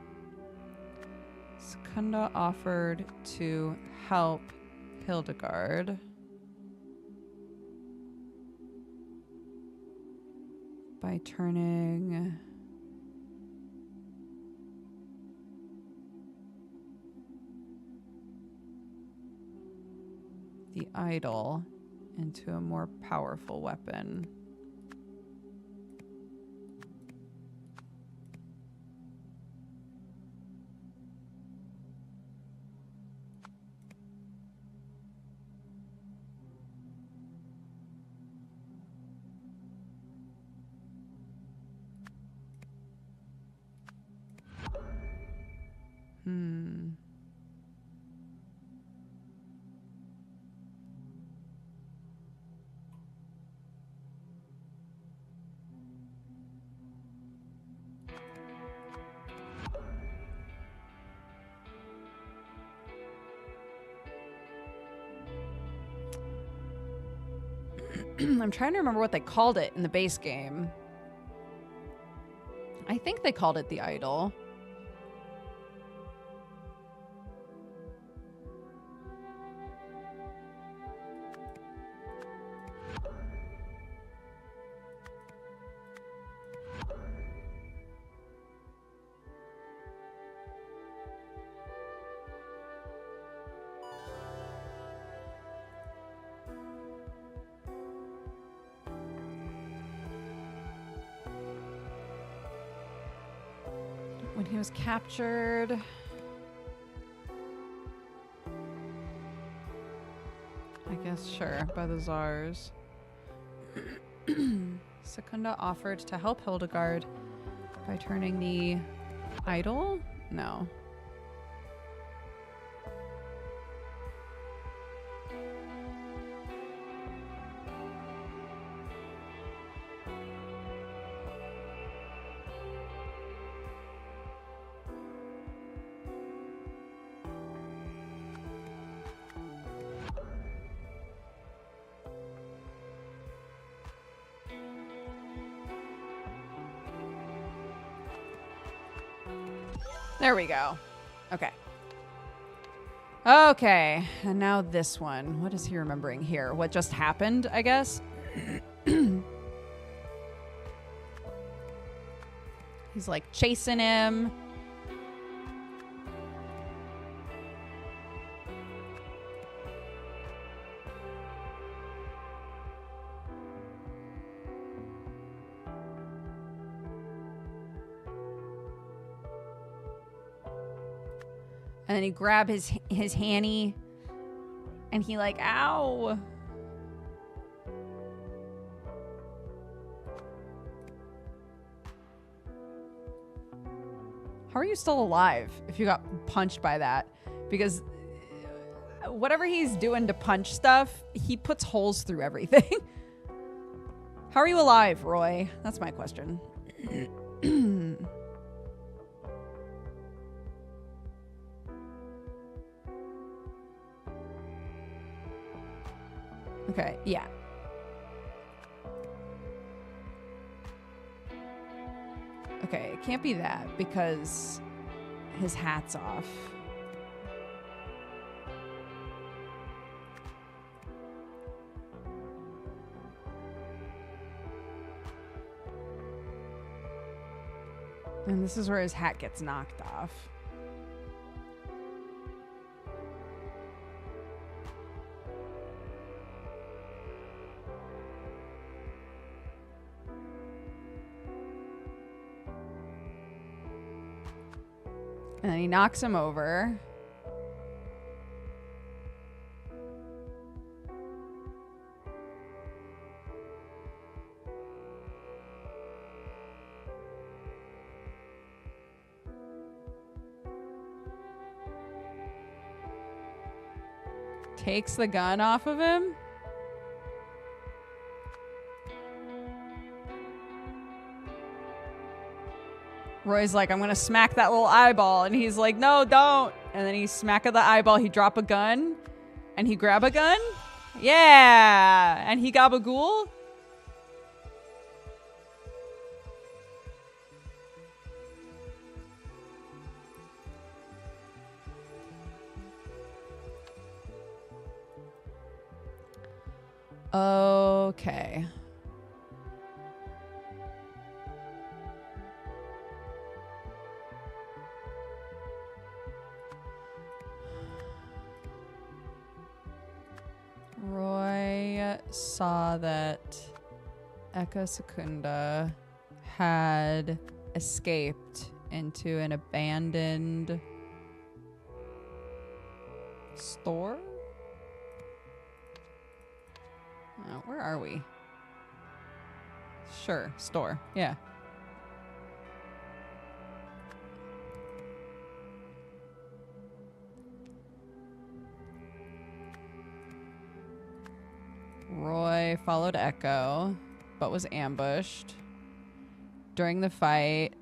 A: Secunda offered to help Hildegard by turning the idol into a more powerful weapon. I'm trying to remember what they called it in the base game. I think they called it the idol. When he was captured. I guess, sure, by the Tsars. Secunda offered to help Hildegard by turning the idol? No. There we go. Okay. Okay. And now this one. What is he remembering here? What just happened, I guess? He's like chasing him. And then he grab his hanny and he like, ow. How are you still alive if you got punched by that? Because whatever he's doing to punch stuff, he puts holes through everything. How are you alive, Roy? That's my question. Okay, yeah. Okay, it can't be that because his hat's off. And this is where his hat gets knocked off. And then he knocks him over. Takes the gun off of him. Roy's like, I'm gonna smack that little eyeball. And he's like, no, don't. And then he smack at the eyeball. He drop a gun. And he grab a gun. Yeah. And he gabagool. Okay. Roy saw that Eka Secunda had escaped into an abandoned store? Oh, where are we? Sure, store. Yeah. Roy followed Echo, but was ambushed. During the fight,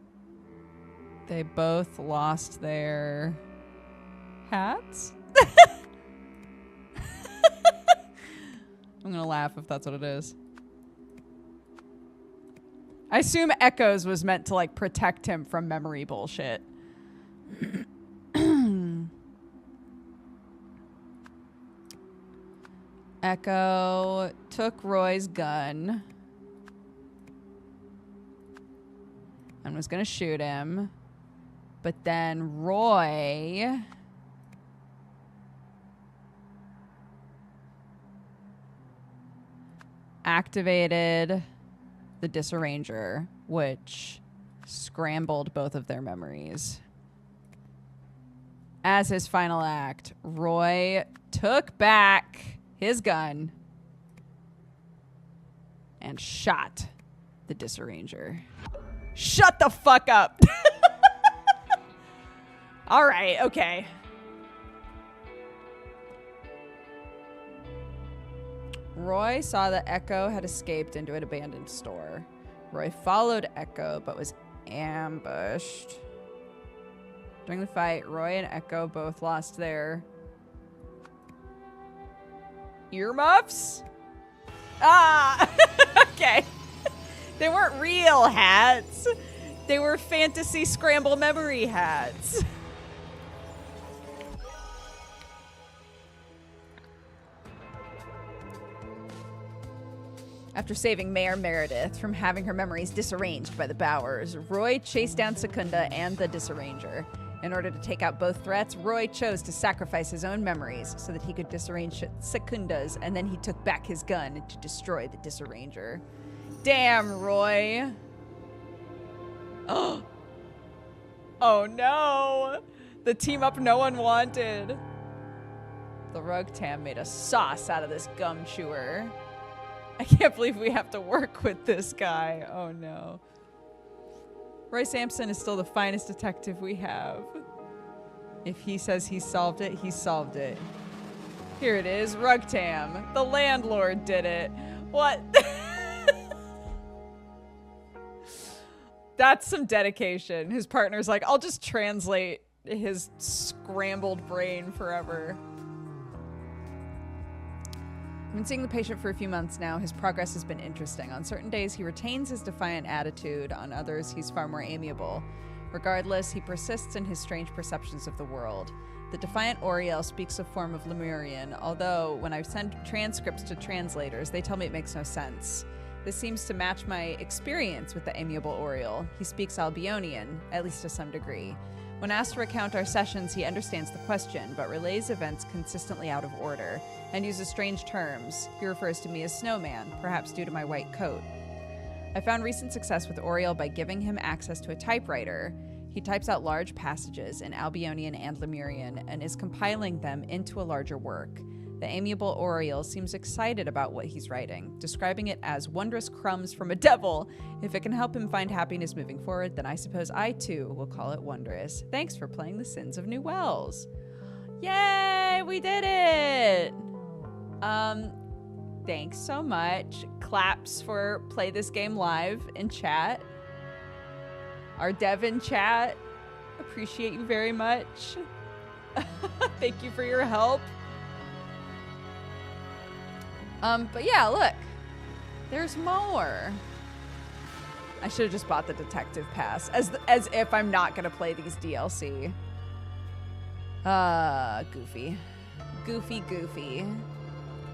A: they both lost their hats. I'm gonna laugh if that's what it is. I assume Echoes was meant to like protect him from memory bullshit. Echo took Roy's gun and was going to shoot him. But then Roy activated the Disarranger, which scrambled both of their memories. As his final act, Roy took back his gun and shot the Disarranger. Shut the fuck up. All right, okay. Roy saw that Echo had escaped into an abandoned store. Roy followed Echo, but was ambushed. During the fight, Roy and Echo both lost their earmuffs? Ah! Okay. They weren't real hats. They were fantasy scramble memory hats. After saving Mayor Meredith from having her memories disarranged by the Bowers, Roy chased down Secunda and the Disarranger. In order to take out both threats, Roy chose to sacrifice his own memories so that he could disarrange Secunda's, and then he took back his gun to destroy the Disarranger. Damn, Roy. Oh no! The team up no one wanted. The Rugtam made a sauce out of this gum chewer. I can't believe we have to work with this guy. Oh no. Roy Sampson is still the finest detective we have. If he says he solved it, he solved it. Here it is, Rugtam. The landlord did it. What? That's some dedication. His partner's like, I'll just translate his scrambled brain forever. I've been seeing the patient for a few months now. His progress has been interesting. On certain days, he retains his defiant attitude. On others, he's far more amiable. Regardless, he persists in his strange perceptions of the world. The defiant Oriel speaks a form of Lemurian, although when I send transcripts to translators, they tell me it makes no sense. This seems to match my experience with the amiable Oriel. He speaks Albionian, at least to some degree. When asked to recount our sessions, he understands the question, but relays events consistently out of order, and uses strange terms. He refers to me as Snowman, perhaps due to my white coat. I found recent success with Oriel by giving him access to a typewriter. He types out large passages in Albionian and Lemurian, and is compiling them into a larger work. The amiable Oriel seems excited about what he's writing, describing it as wondrous crumbs from a devil. If it can help him find happiness moving forward, then I suppose I too will call it wondrous. Thanks for playing The Sins of New Wells. Yay, we did it! Thanks so much. Claps for Play This Game Live in chat. Our dev in chat, appreciate you very much. Thank you for your help. But yeah, look, there's more. I should have just bought the detective pass, as if I'm not gonna play these DLC. Goofy.